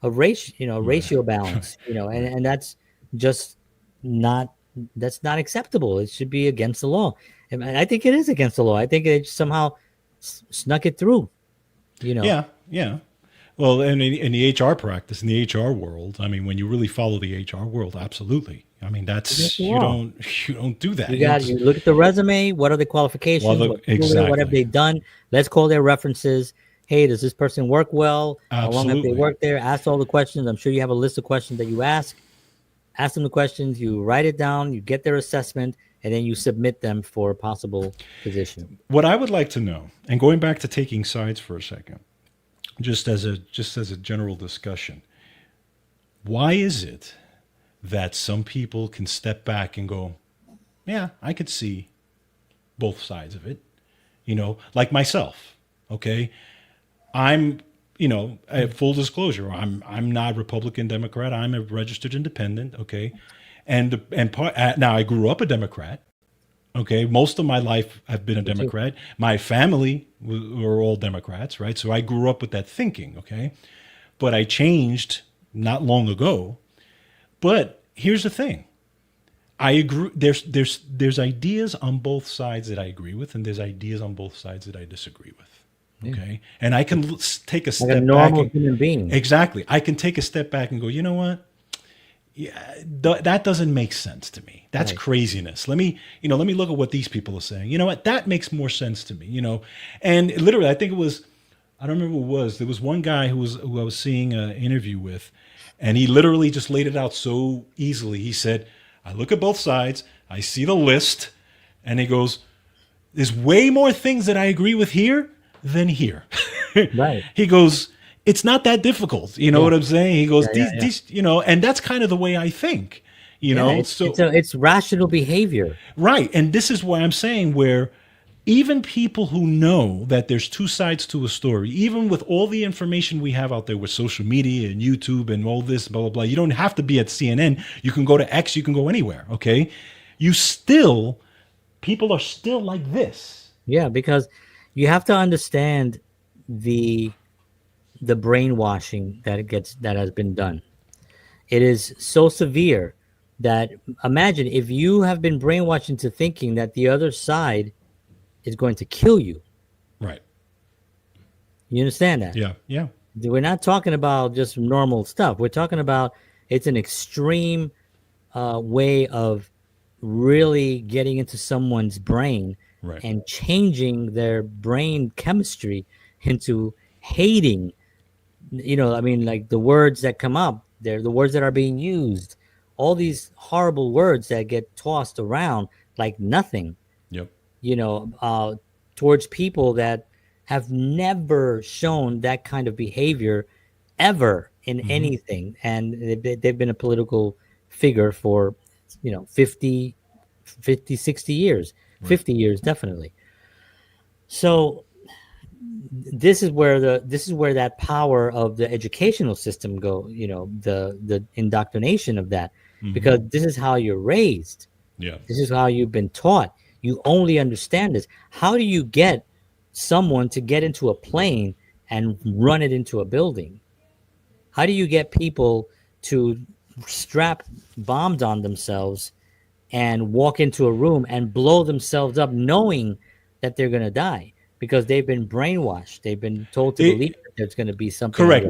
ratio balance, and that's just not acceptable. It should be against the law. And I think it is against the law. I think it somehow snuck it through. Yeah. Yeah. Well, in the HR practice, in the HR world, I mean, when you really follow the HR world, absolutely. I mean, that's you don't do that. You look at the resume. What are the qualifications? Exactly. What have they done? Let's call their references. Hey, does this person work well? Absolutely. How long have they worked there? Ask all the questions. I'm sure you have a list of questions that you ask. Ask them the questions. You write it down. You get their assessment, and then you submit them for a possible position. What I would like to know, and going back to taking sides for a second, just as a general discussion, why is it that some people can step back and go, yeah, I could see both sides of it, like myself. Okay, I'm, full disclosure, I'm not Republican, Democrat. I'm a registered independent. Okay, and now I grew up a Democrat. Okay, most of my life I've been a Democrat. My family were all Democrats, right? So I grew up with that thinking. Okay, but I changed not long ago. But here's the thing. I agree. There's ideas on both sides that I agree with, and there's ideas on both sides that I disagree with. Okay, and I can take a step like a normal human being. Exactly. I can take a step back and go, you know what? Yeah, that doesn't make sense to me. That's craziness. Let me look at what these people are saying. You know what? That makes more sense to me. And literally, I think it was, I don't remember who it was. There was one guy who I was seeing an interview with, and he literally just laid it out so easily. He said, I look at both sides, I see the list, and he goes, there's way more things that I agree with here than here. Right. He goes, it's not that difficult. You know what I'm saying? He goes, these, and that's kind of the way I think, it's rational behavior. Right. And this is why I'm saying where even people who know that there's two sides to a story, even with all the information we have out there with social media and YouTube and all this, blah, blah, blah, you don't have to be at CNN. You can go to X, you can go anywhere. Okay. People are still like this. Yeah, because you have to understand the brainwashing that has been done. It is so severe that imagine if you have been brainwashed into thinking that the other side is going to kill you. Right. You understand that? Yeah. Yeah. We're not talking about just normal stuff. We're talking about it's an extreme way of really getting into someone's brain and changing their brain chemistry into hating. Like the words that come up, they're the words that are being used. All these horrible words that get tossed around like nothing. Yep. Towards people that have never shown that kind of behavior ever in anything. And they've been a political figure for, 50, 60 years, 50 years, definitely. So this is where that power of the educational system go, the indoctrination of that, because this is how you're raised. Yeah. This is how you've been taught. You only understand this. How do you get someone to get into a plane and run it into a building? How do you get people to strap bombs on themselves and walk into a room and blow themselves up knowing that they're going to die? Because they've been brainwashed. They've been told to believe that there's going to be something. Correct.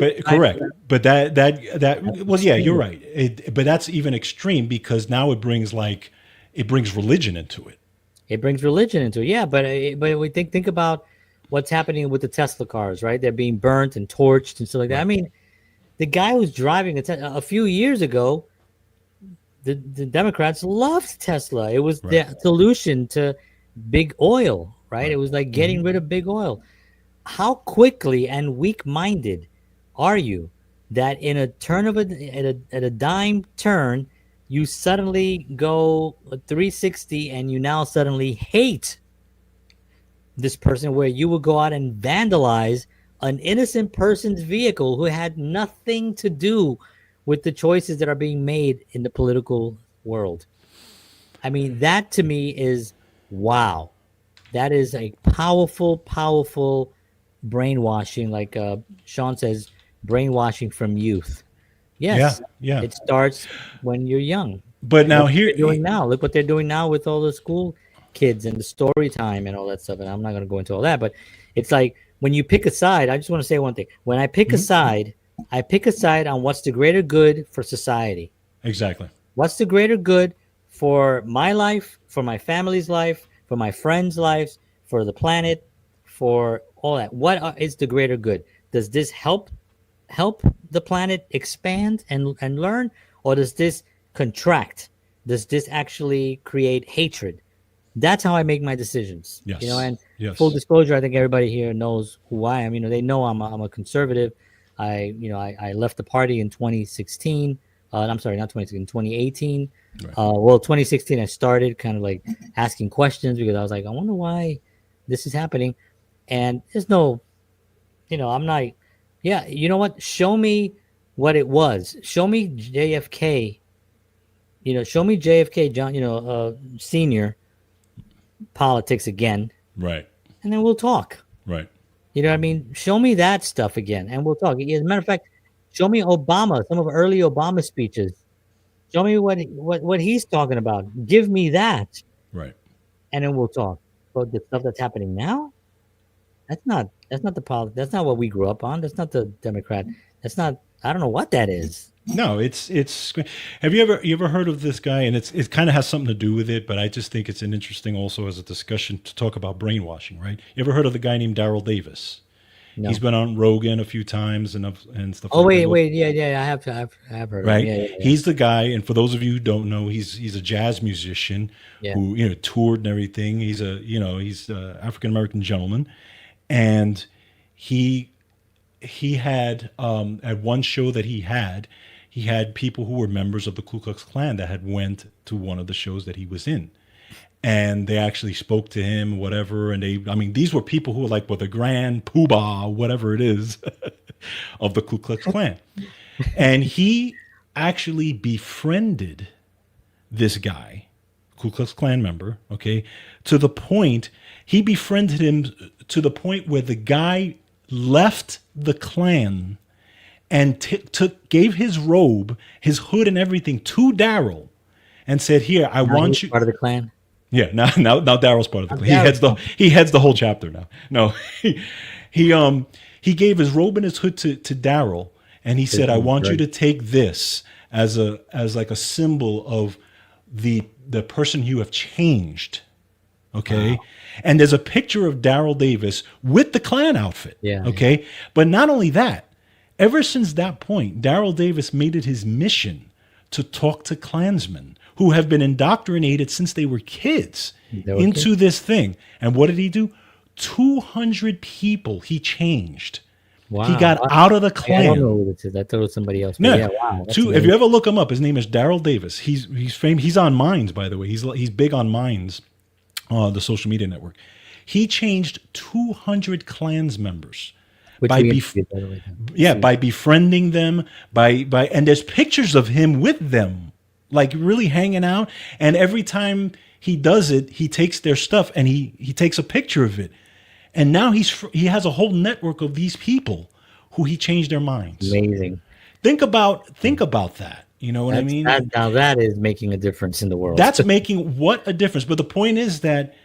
But that well, yeah, you're right. But that's even extreme, because now it brings religion into it. It brings religion into it. Yeah, but we think about what's happening with the Tesla cars, right? They're being burnt and torched and stuff like that. I mean, the guy who's driving a few years ago, the Democrats loved Tesla. It was the solution to big oil, right? It was like getting rid of big oil. How quickly and weak-minded are you that in a turn of at a dime turn, you suddenly go 360 and you now suddenly hate this person, where you will go out and vandalize an innocent person's vehicle who had nothing to do with the choices that are being made in the political world. I mean, that to me is wow. That is a powerful, powerful brainwashing, like Sean says, brainwashing from youth. Yes, yeah. It starts when you're young. But now Look what they're doing now with all the school kids and the story time and all that stuff. And I'm not going to go into all that, but it's like when you pick a side, I just want to say one thing. When I pick a side, I pick a side on what's the greater good for society. Exactly. What's the greater good for my life, for my family's life, for my friends' lives, for the planet, for all that? What is the greater good? Does this help the planet expand and learn, or does this contract? Does this actually create hatred? That's how I make my decisions. Yes. And full disclosure, I think everybody here knows who I am. They know I'm a conservative. I left the party in 2016. I'm sorry, not 2016, 2018. Right. 2016, I started kind of like asking questions, because I was like, I wonder why this is happening. And there's no, I'm not, you know what? Show me what it was. Show me JFK, show me JFK, John, senior politics again. Right. And then we'll talk. Right. You know what I mean? Show me that stuff again, and we'll talk. As a matter of fact, show me Obama, some of early Obama speeches. Show me what he's talking about. Give me that. Right. And then we'll talk. But the stuff that's happening now, that's not that's not what we grew up on. That's not the Democrat. That's not, I don't know what that is. No, it's. Have you ever heard of this guy? And it kind of has something to do with it, but I just think it's an interesting also as a discussion to talk about brainwashing, right? You ever heard of the guy named Daryl Davis? No. He's been on Rogan a few times and stuff. Oh, wait, yeah, I have heard. Right, of him. Yeah. He's the guy, and for those of you who don't know, he's a jazz musician who toured and everything. He's a African American gentleman, and he had at one show that he had people who were members of the Ku Klux Klan that had went to one of the shows that he was in. And they actually spoke to him, whatever. And these were people who were like, the grand poobah, whatever it is, of the Ku Klux Klan. And he actually befriended this guy, Ku Klux Klan member, okay, to the point, he befriended him to the point where the guy left the Klan and gave his robe, his hood and everything to Daryl and said, here, I want you. Part of the Klan? Yeah, now Daryl's part of the Klan. He heads the whole chapter now. No, he gave his robe and his hood to Daryl, and he said, "I want you to take this as like a symbol of the person you have changed." Okay, wow. And there's a picture of Daryl Davis with the Klan outfit. Yeah. Okay, but not only that, ever since that point, Daryl Davis made it his mission to talk to Klansmen who have been indoctrinated since they were kids into this thing. And what did he do? 200 people he changed. Wow. He got out of the Klan. I don't know who this is. I thought it was somebody else. Yeah, wow. If you ever look him up, his name is Daryl Davis. He's famous. He's on Minds, by the way. He's big on Minds, the social media network. He changed 200 clans members Which by we bef- interviewed, by the way. yeah, by befriending them, by and there's pictures of him with them, like really hanging out. And every time he does it, he takes their stuff and he takes a picture of it. And now he has a whole network of these people who he changed their minds. Amazing. Think about that. You know what I mean? Now that is making a difference in the world. That's making what a difference. But the point is that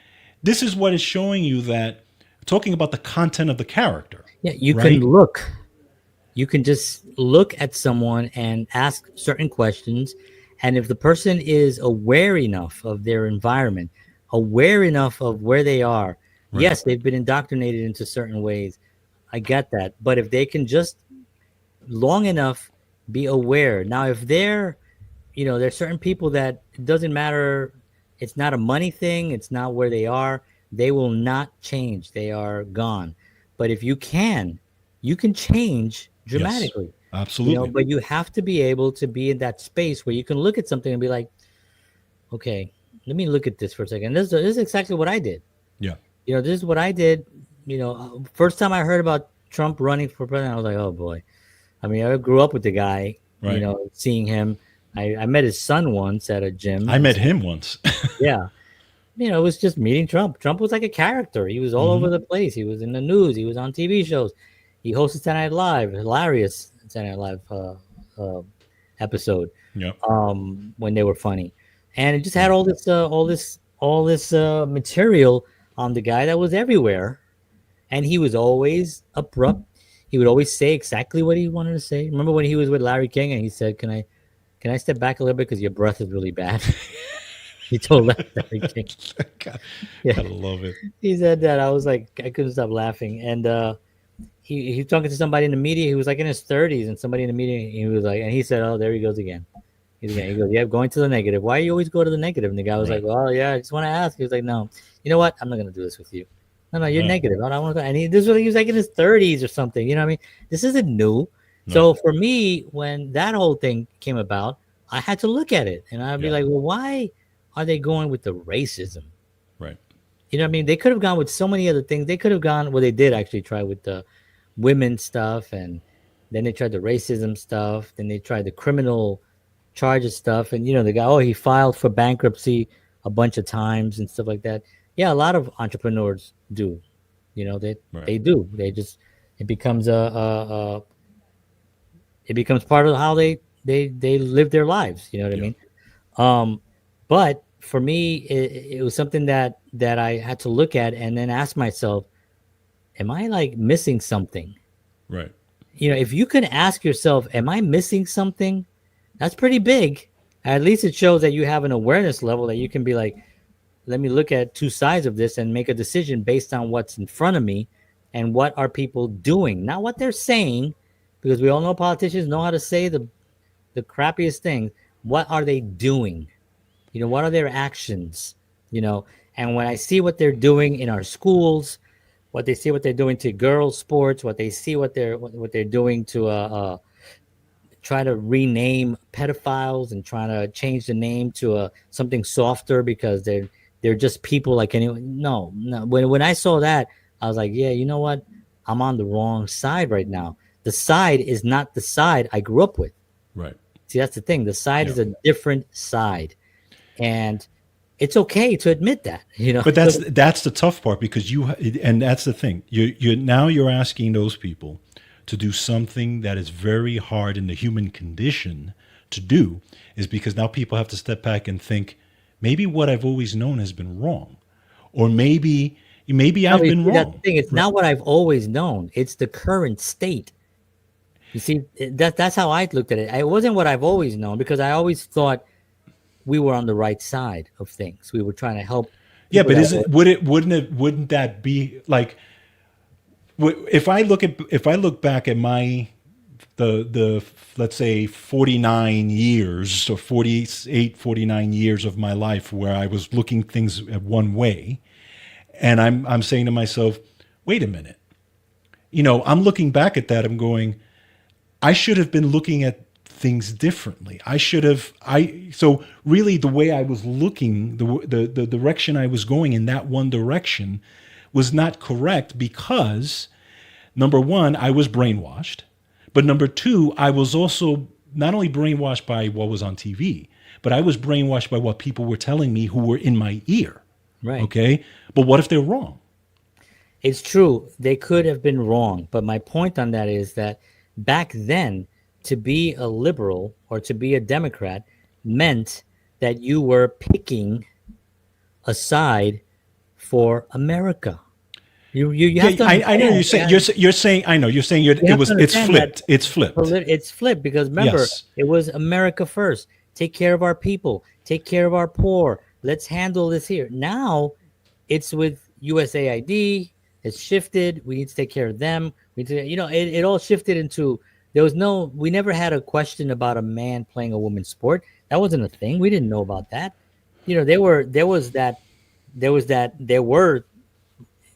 this is what is showing you that talking about the content of the character. Yeah, you right? can look. You can just look at someone and ask certain questions. And if the person is aware enough of their environment, aware enough of where they are, right. Yes, they've been indoctrinated into certain ways. I get that. But if they can just long enough be aware. Now, if they're, there's certain people that it doesn't matter. It's not a money thing. It's not where they are. They will not change. They are gone. But if you can change dramatically. Yes, absolutely. But you have to be able to be in that space where you can look at something and be like, okay, let me look at this for a second. This is exactly what I did. Yeah. This is what I did. First time I heard about Trump running for president, I was like, oh boy. I mean, I grew up with the guy, right. Seeing him. I met his son once at a gym. I met him once. Yeah. It was just meeting Trump. Trump was like a character. He was all over the place. He was in the news. He was on TV shows. He hosted Saturday Night Live, hilarious Saturday Night Live episode. Yeah. When they were funny, and it just had all this material on the guy that was everywhere, and he was always abrupt. He would always say exactly what he wanted to say. Remember when he was with Larry King and he said, "Can I step back a little bit because your breath is really bad." He told Larry King. Gotta love it. He said that. I was like, I couldn't stop laughing. And he was talking to somebody in the media. He was like in his 30s, and somebody in the media, he was like, and he said, "Oh, there he goes again." He goes, "Yeah, going to the negative. Why do you always go to the negative?" And the guy was like, "Well, yeah, I just want to ask." He was like, "No, you know what? I'm not going to do this with you. No, you're negative. I don't want to." And he was like in his 30s or something. You know what I mean? This isn't new. No. So for me, when that whole thing came about, I had to look at it, and I'd be like, "Well, why are they going with the racism?" Right. You know what I mean? They could have gone with so many other things. They could have gone, well, they did actually try with the women stuff, and then they tried the racism stuff. Then they tried the criminal charges stuff. And, the guy, he filed for bankruptcy a bunch of times and stuff like that. Yeah, a lot of entrepreneurs do. They do. They just, it becomes it becomes part of how they live their lives. You know what I mean? But for me, it was something that I had to look at and then ask myself, am I like missing something? Right. If you can ask yourself, am I missing something? That's pretty big. At least it shows that you have an awareness level that you can be like, let me look at two sides of this and make a decision based on what's in front of me and what are people doing, not what they're saying, because we all know politicians know how to say the crappiest things. What are they doing? What are their actions? And when I see what they're doing in our schools, what they're doing to girls' sports, what they're doing to try to rename pedophiles and trying to change the name to something softer because they're just people like anyone. No. When I saw that, I was like, yeah, you know what? I'm on the wrong side right now. The side is not the side I grew up with. Right. See, that's the thing. The side is a different side. And it's okay to admit that, But that's the tough part, because and that's the thing. You're asking those people to do something that is very hard in the human condition to do, is because now people have to step back and think, maybe what I've always known has been wrong, or maybe I've been wrong. That's the thing. It's not what I've always known. It's the current state. You see, that's how I looked at it. It wasn't what I've always known, because I always thought we were on the right side of things. We were trying to help. Yeah, but wouldn't that be like, if I look back at my the let's say 49 years or 48, 49 years of my life where I was looking things one way, and I'm saying to myself, wait a minute, I'm looking back at that, I'm going, I should have been looking at things differently. So really the way I was looking, the direction I was going in that one direction was not correct because, number one, I was brainwashed. But number two, I was also not only brainwashed by what was on TV, but I was brainwashed by what people were telling me who were in my ear. Right. Okay. But what if they're wrong? It's true. They could have been wrong. But my point on that is that back then, to be a liberal or to be a Democrat meant that you were picking a side for America. You have to. I know you're saying. You're saying. I know you're saying. It's flipped. It's flipped. It's flipped because remember, Yes. it was America first. Take care of our people. Take care of our poor. Let's handle this here. Now, it's with USAID. It's shifted. We need to take care of them. We need to, it all shifted into. We never had a question about a man playing a woman's sport. That wasn't a thing. We didn't know about that. There were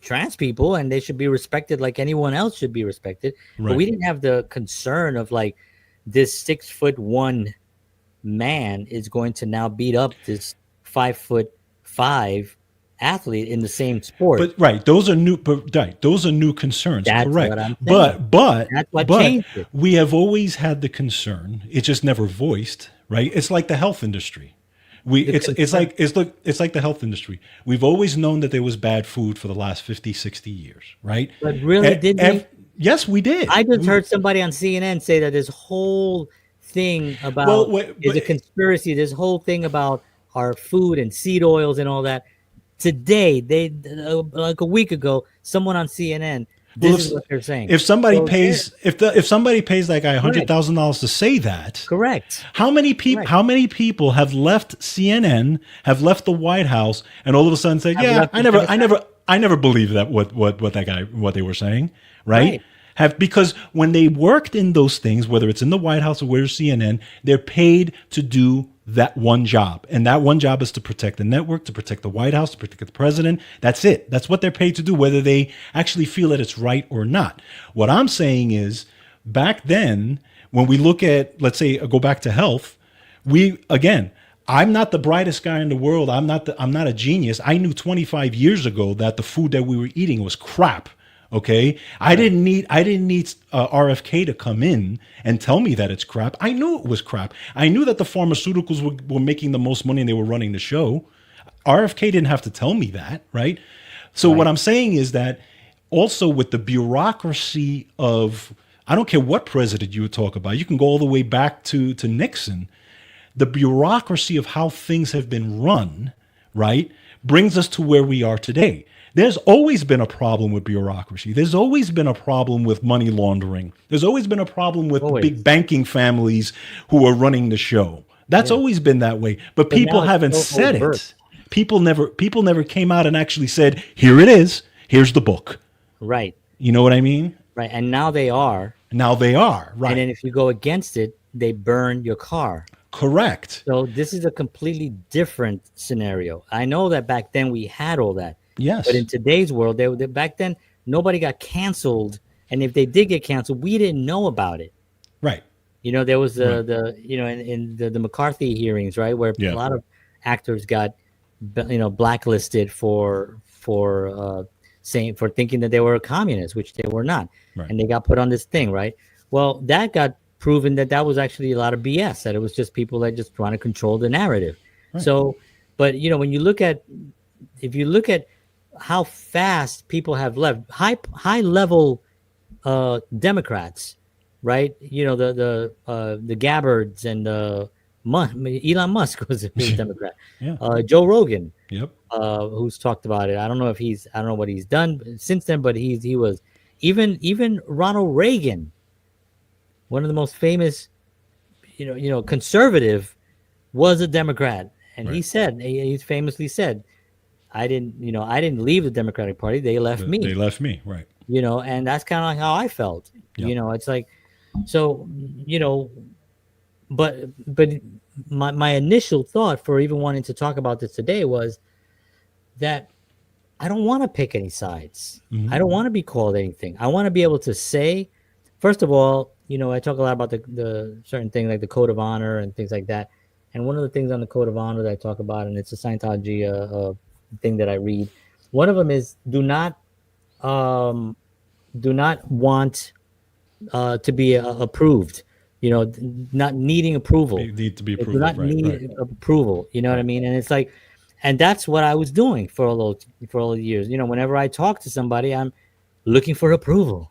trans people and they should be respected like anyone else should be respected. Right. But we didn't have the concern of like this 6'1" man is going to now beat up this 5'5" athlete in the same sport. But right, those are new. But right, those are new concerns. That's correct. what I'm saying. But That's what changed it. we have always had the concern. It's just never voiced. Right. It's like the health industry. It's like the health industry. We've always known that there was bad food for the last 50, 60 years. Right. But really, did we? Yes, we did. I just heard somebody on CNN say that this whole thing about is a conspiracy. This whole thing about our food and seed oils and all that. Today, like a week ago, someone on CNN. This is what they're saying. If somebody pays, if somebody pays that guy $100,000 to say that, correct. How many people have left CNN, have left the White House, and all of a sudden say, "Yeah, I never believed that what they were saying," right? Because when they worked in those things, whether it's in the White House or where CNN, they're paid to do that one job. And that one job is to protect the network, to protect the White House, to protect the president. That's it. That's what they're paid to do, whether they actually feel that it's right or not. What I'm saying is, back then, when we look at, let's say, go back to health, I'm not the brightest guy in the world. I'm not a genius. I knew 25 years ago that the food that we were eating was crap. Okay, I didn't need RFK to come in and tell me that it's crap. I knew it was crap. I knew that the pharmaceuticals were making the most money and they were running the show. RFK didn't have to tell me that, right? So what I'm saying is that also with the bureaucracy of, I don't care what president you would talk about, you can go all the way back to Nixon. The bureaucracy of how things have been run, right, brings us to where we are today. There's always been a problem with bureaucracy. There's always been a problem with money laundering. There's always been a problem with big banking families who are running the show. That's always been that way. But people haven't said it. People never came out and actually said, "Here it is. Here's the book." Right. You know what I mean? Right. And now they are. Right. And then if you go against it, they burn your car. Correct. So this is a completely different scenario. I know that back then we had all that. Yes. But in today's world, back then, nobody got canceled. And if they did get canceled, we didn't know about it. Right. There was in the McCarthy hearings, right, where a lot of actors got, blacklisted for thinking that they were a communist, which they were not. Right. And they got put on this thing, right? Well, that got proven that was actually a lot of BS, that it was just people that just trying to control the narrative. Right. So, but, when you look at, if you look at how fast people have left high level Democrats, right? The Gabbards and Elon Musk was a Democrat. Joe Rogan, who's talked about it. I don't know what he's done since then, but he was even Ronald Reagan, one of the most famous, conservative, was a Democrat, and he famously said, I didn't leave the Democratic Party. They left me. They left me, right. And that's kind of like how I felt. It's like, so, but my initial thought for even wanting to talk about this today was that I don't want to pick any sides. Mm-hmm. I don't want to be called anything. I want to be able to say, first of all, I talk a lot about the certain thing like the code of honor and things like that. And one of the things on the code of honor that I talk about, and it's a Scientology thing that I read, one of them is do not um, do not want to be approved. Not needing approval. Need to be They do approved not of. Right. Right. need approval. You know what I Right. mean? And it's like, and that's what I was doing for all the years. Whenever I talk to somebody, I'm looking for approval.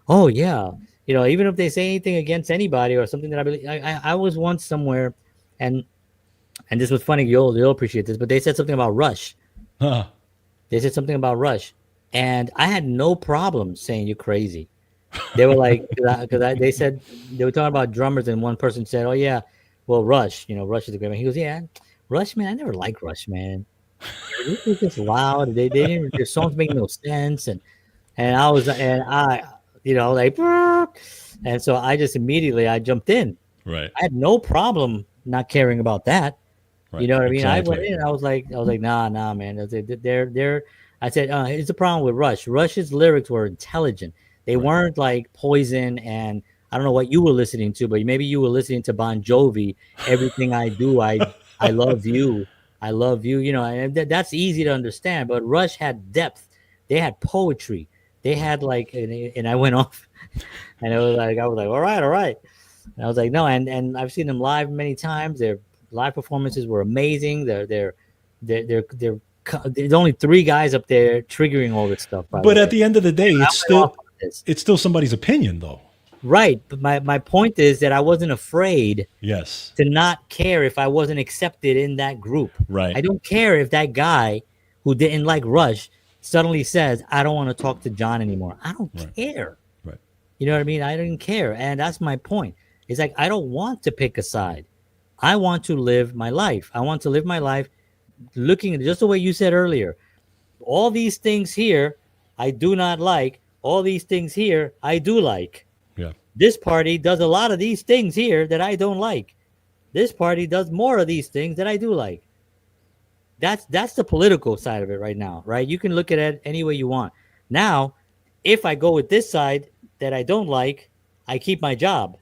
Oh yeah, even if they say anything against anybody or something that I believe. I was once somewhere, and this was funny. You'll appreciate this, but they said something about Rush. Huh. They said something about Rush, and I had no problem saying you're crazy. They were like, because they said they were talking about drummers, and one person said, "Oh yeah, well Rush, Rush is a great man." He goes, "Yeah, Rush, man, I never liked Rush, man. This was just loud. They didn't. Their songs make no sense." And I was, and I, like, and so I just immediately I jumped in. Right. I had no problem not caring about that. Right. You know what I mean? I went Exactly. in. I was like, nah, man. They're. I said, here's the problem with Rush. Rush's lyrics were intelligent. They Right. weren't like Poison, and I don't know what you were listening to, but maybe you were listening to Bon Jovi. Everything I do, I love you. I love you. And that's easy to understand. But Rush had depth. They had poetry. They had like, and I went off, and I was like, all right, all right. And I was like, no, and I've seen them live many times. Their live performances were amazing. There's only three guys up there triggering all this stuff. By the But at way, the end of the day, I it's went off still on this. it's still somebody's opinion, though. Right, but my point is that I wasn't afraid Yes. to not care if I wasn't accepted in that group. Right. I don't care if that guy who didn't like Rush suddenly says, I don't want to talk to John anymore. I don't Right. care. Right. You know what I mean? I didn't care. And that's my point. It's like, I don't want to pick a side. I want to live my life. I want to live my life looking at just the way you said earlier. All these things here, I do not like. All these things here, I do like. Yeah. This party does a lot of these things here that I don't like. This party does more of these things that I do like. That's the political side of it right now, right? You can look at it any way you want. Now, if I go with this side that I don't like, I keep my job.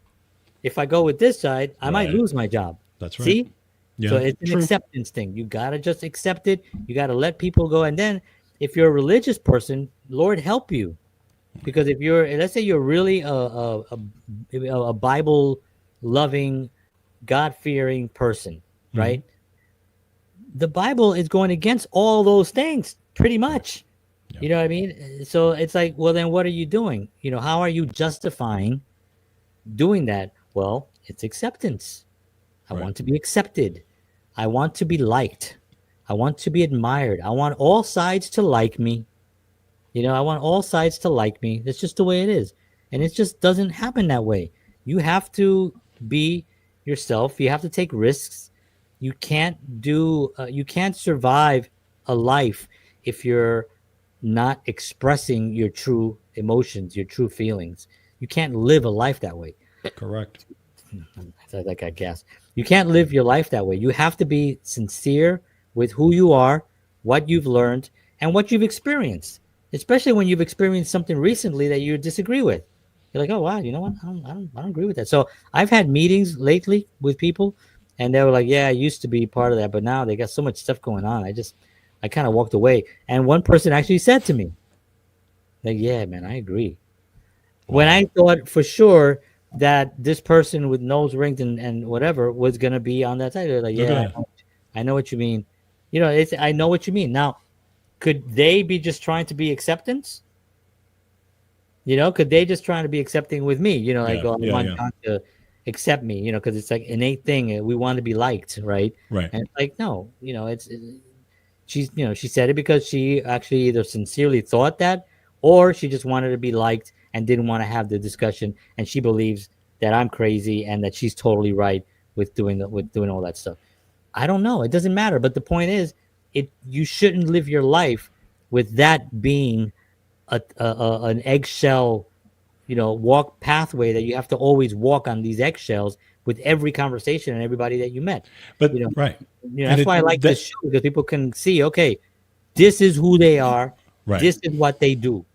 If I go with this side, I might Right. lose my job. That's right. See? Yeah. So it's an True. acceptance thing. You gotta just accept it. You gotta let people go. And then if you're a religious person, Lord help you. Because if let's say you're really a Bible loving, God fearing person, right? The Bible is going against all those things pretty much. Yeah. You know what I mean? So it's like, well, then what are you doing? How are you justifying doing that? Well, it's acceptance. I Right. want to be accepted. I want to be liked. I want to be admired. I want all sides to like me. I want all sides to like me. That's just the way it is. And it just doesn't happen that way. You have to be yourself. You have to take risks. You can't survive a life if you're not expressing your true emotions, your true feelings. You can't live a life that way. Correct. Like I guess you can't live your life that way. You have to be sincere with who you are, what you've learned, and what you've experienced. Especially when you've experienced something recently that you disagree with. You're like, oh wow, you know what? I don't agree with that. So I've had meetings lately with people, and they were like, yeah, I used to be part of that, but now they got so much stuff going on. I kind of walked away. And one person actually said to me, like, yeah, man, I agree. When I thought for sure that this person with nose rings and whatever was gonna be on that side, they're like, Look yeah, at that. I know what you mean. I know what you mean. Now, could they be just trying to be acceptance? Could they just trying to be accepting with me? Like, Yeah, oh, I yeah, want yeah. John to accept me, because it's like innate thing. We want to be liked, right? Right. And it's like, no, she said it because she actually either sincerely thought that, or she just wanted to be liked and didn't want to have the discussion. And she believes that I'm crazy and that she's totally right with doing all that stuff. I don't know. It doesn't matter. But the point is, you shouldn't live your life with that being an eggshell, walk pathway that you have to always walk on these eggshells with every conversation and everybody that you met. But right. That's why I like this show, because people can see, okay, this is who they are. Right. This is what they do.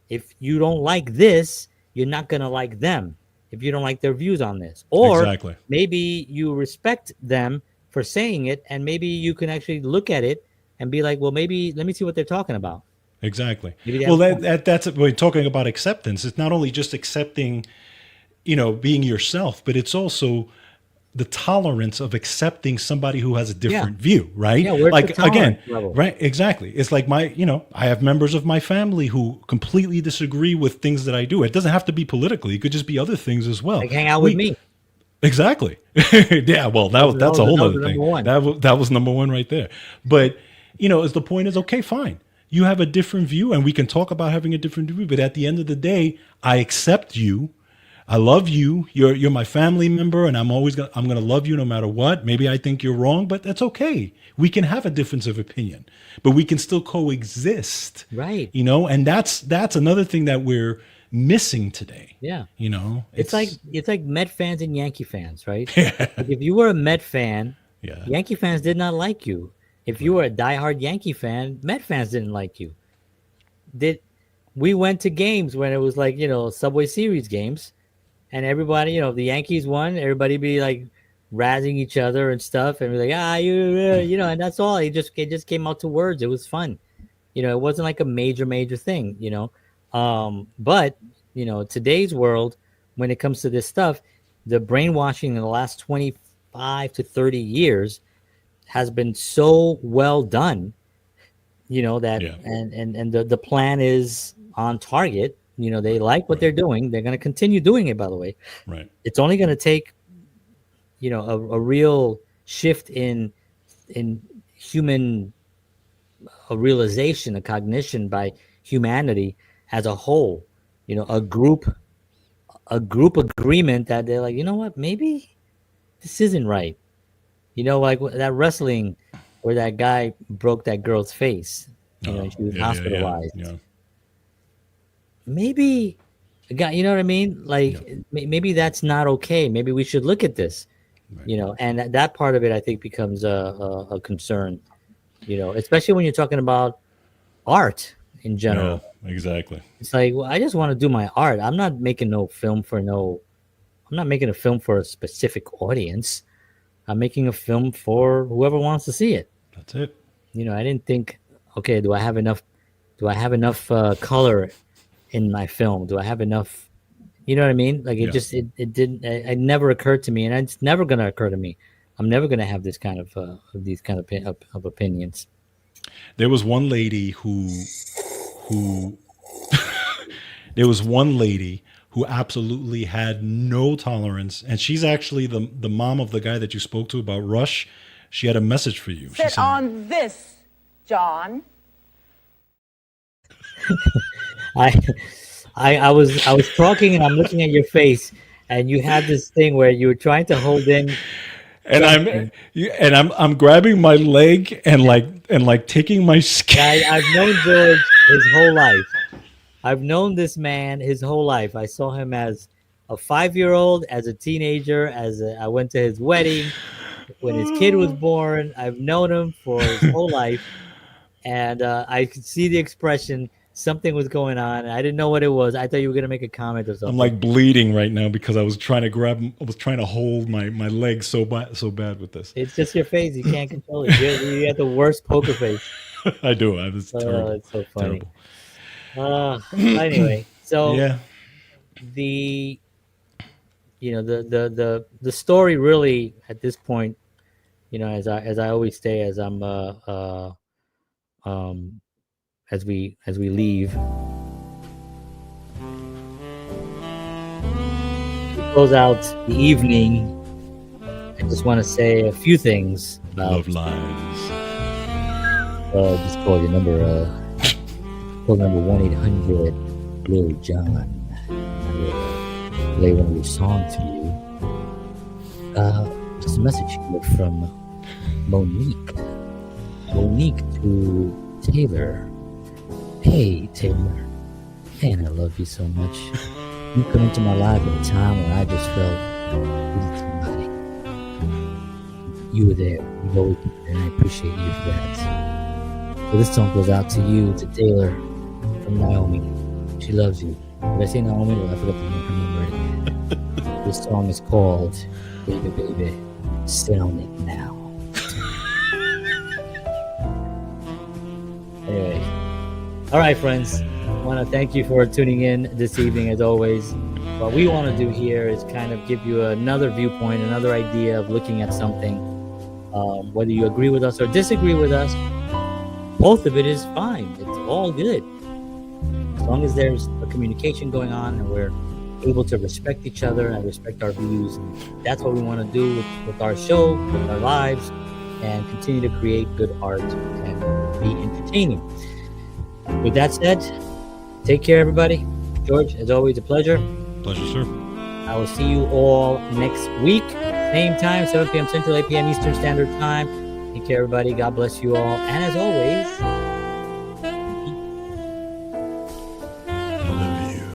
If you don't like this, you're not going to like them if you don't like their views on this. Or Exactly. maybe you respect them for saying it, and maybe you can actually look at it and be like, well, maybe let me see what they're talking about. Exactly. Maybe they Well, have a point. that's we're talking about acceptance. It's not only just accepting, being yourself, but it's also the tolerance of accepting somebody who has a Yeah. different view, right? Yeah, where's the Like again, tolerance level? right? Exactly. It's like I have members of my family who completely disagree with things that I do. It doesn't have to be politically; it could just be other things as well. Like hang out with We me. Exactly. Yeah. Well, that's a whole That was other the thing. number one. That was number one right there. But as the point is, okay, fine. You have a different view, and we can talk about having a different view. But at the end of the day, I accept you. I love you. You're my family member, and I'm gonna love you no matter what. Maybe I think you're wrong, but that's okay. We can have a difference of opinion, but we can still coexist. Right. And that's another thing that we're missing today. Yeah. It's It's like Met fans and Yankee fans, right? Like if you were a Met fan, yeah. Yankee fans did not like you. If you were a diehard Yankee fan, Met fans didn't like you. We went to games when it was like, Subway Series games, and everybody, if the Yankees won, everybody be like razzing each other and stuff, and be like, and that's all. It just came out to words. It was fun. It wasn't like a major thing, but today's world, when it comes to this stuff, the brainwashing in the last 25 to 30 years has been so well done, that Yeah. and the plan is on target. They like what they're doing. They're going to continue doing it, by the way. Right. It's only going to take a real shift in human realization, a cognition by humanity as a whole, a group agreement that they're like, what, maybe this isn't right. Like that wrestling where that guy broke that girl's face, and she was hospitalized. Yeah. Maybe a guy, you know what I mean? Like maybe that's not okay. Maybe we should look at this, and that part of it, I think, becomes a concern, especially when you're talking about art in general. Yeah, exactly. It's like, well, I just want to do my art. I'm not making a film for a specific audience. I'm making a film for whoever wants to see it. That's it. I didn't think, okay, do I have enough color in my film? Do I have enough, you know what I mean? Like it didn't, it never occurred to me, and it's never going to occur to me. I'm never going to have this kind of these kind of opinions. There was one lady who there was one lady who absolutely had no tolerance, and she's actually the mom of the guy that you spoke to about Rush. She had a message for you. She Sit said, on this, John. I was talking, and I'm looking at your face, and you had this thing where you were trying to hold in, and I'm grabbing my leg and like taking my skin. I've known George his whole life. I've known this man his whole life. I saw him as a 5-year-old, as a teenager, I went to his wedding, when his kid was born. I've known him for his whole life, and I could see the expression. Something was going on. I didn't know what it was. I thought you were going to make a comment or something. I'm like bleeding right now because I was trying to hold my leg so bad with this. It's just your face. You can't control it. You have the worst poker face. I do. It's terrible. It's so funny. Anyway, so yeah. the story really at this point, as I always say, as I'm as we leave, to close out the evening, I just want to say a few things about Love lines. Just call your number. Call number 1-800 Lil John. I will play one of your songs for you. Just a message here from Monique. Monique to Taylor. Hey, Taylor. Man, I love you so much. You come into my life at a time when I just felt really somebody. You were there. You've always been there, and I appreciate you for that. So this song goes out to you, to Taylor, from Naomi. She loves you. Did I say Naomi? Well, I forgot to name her name already. This song is called Baby Baby, Sit On It Now. Anyway, All right, friends. I want to thank you for tuning in this evening, as always. What we want to do here is kind of give you another viewpoint, another idea of looking at something. Whether you agree with us or disagree with us, both of it is fine. It's all good. As long as there's a communication going on and we're able to respect each other and respect our views, that's what we want to do with our show, with our lives, and continue to create good art and be entertaining. With that said, take care, everybody. George, as always, a pleasure. Pleasure, sir. I will see you all next week. Same time, 7 p.m. Central, 8 p.m. Eastern Standard Time. Take care, everybody. God bless you all. And as always,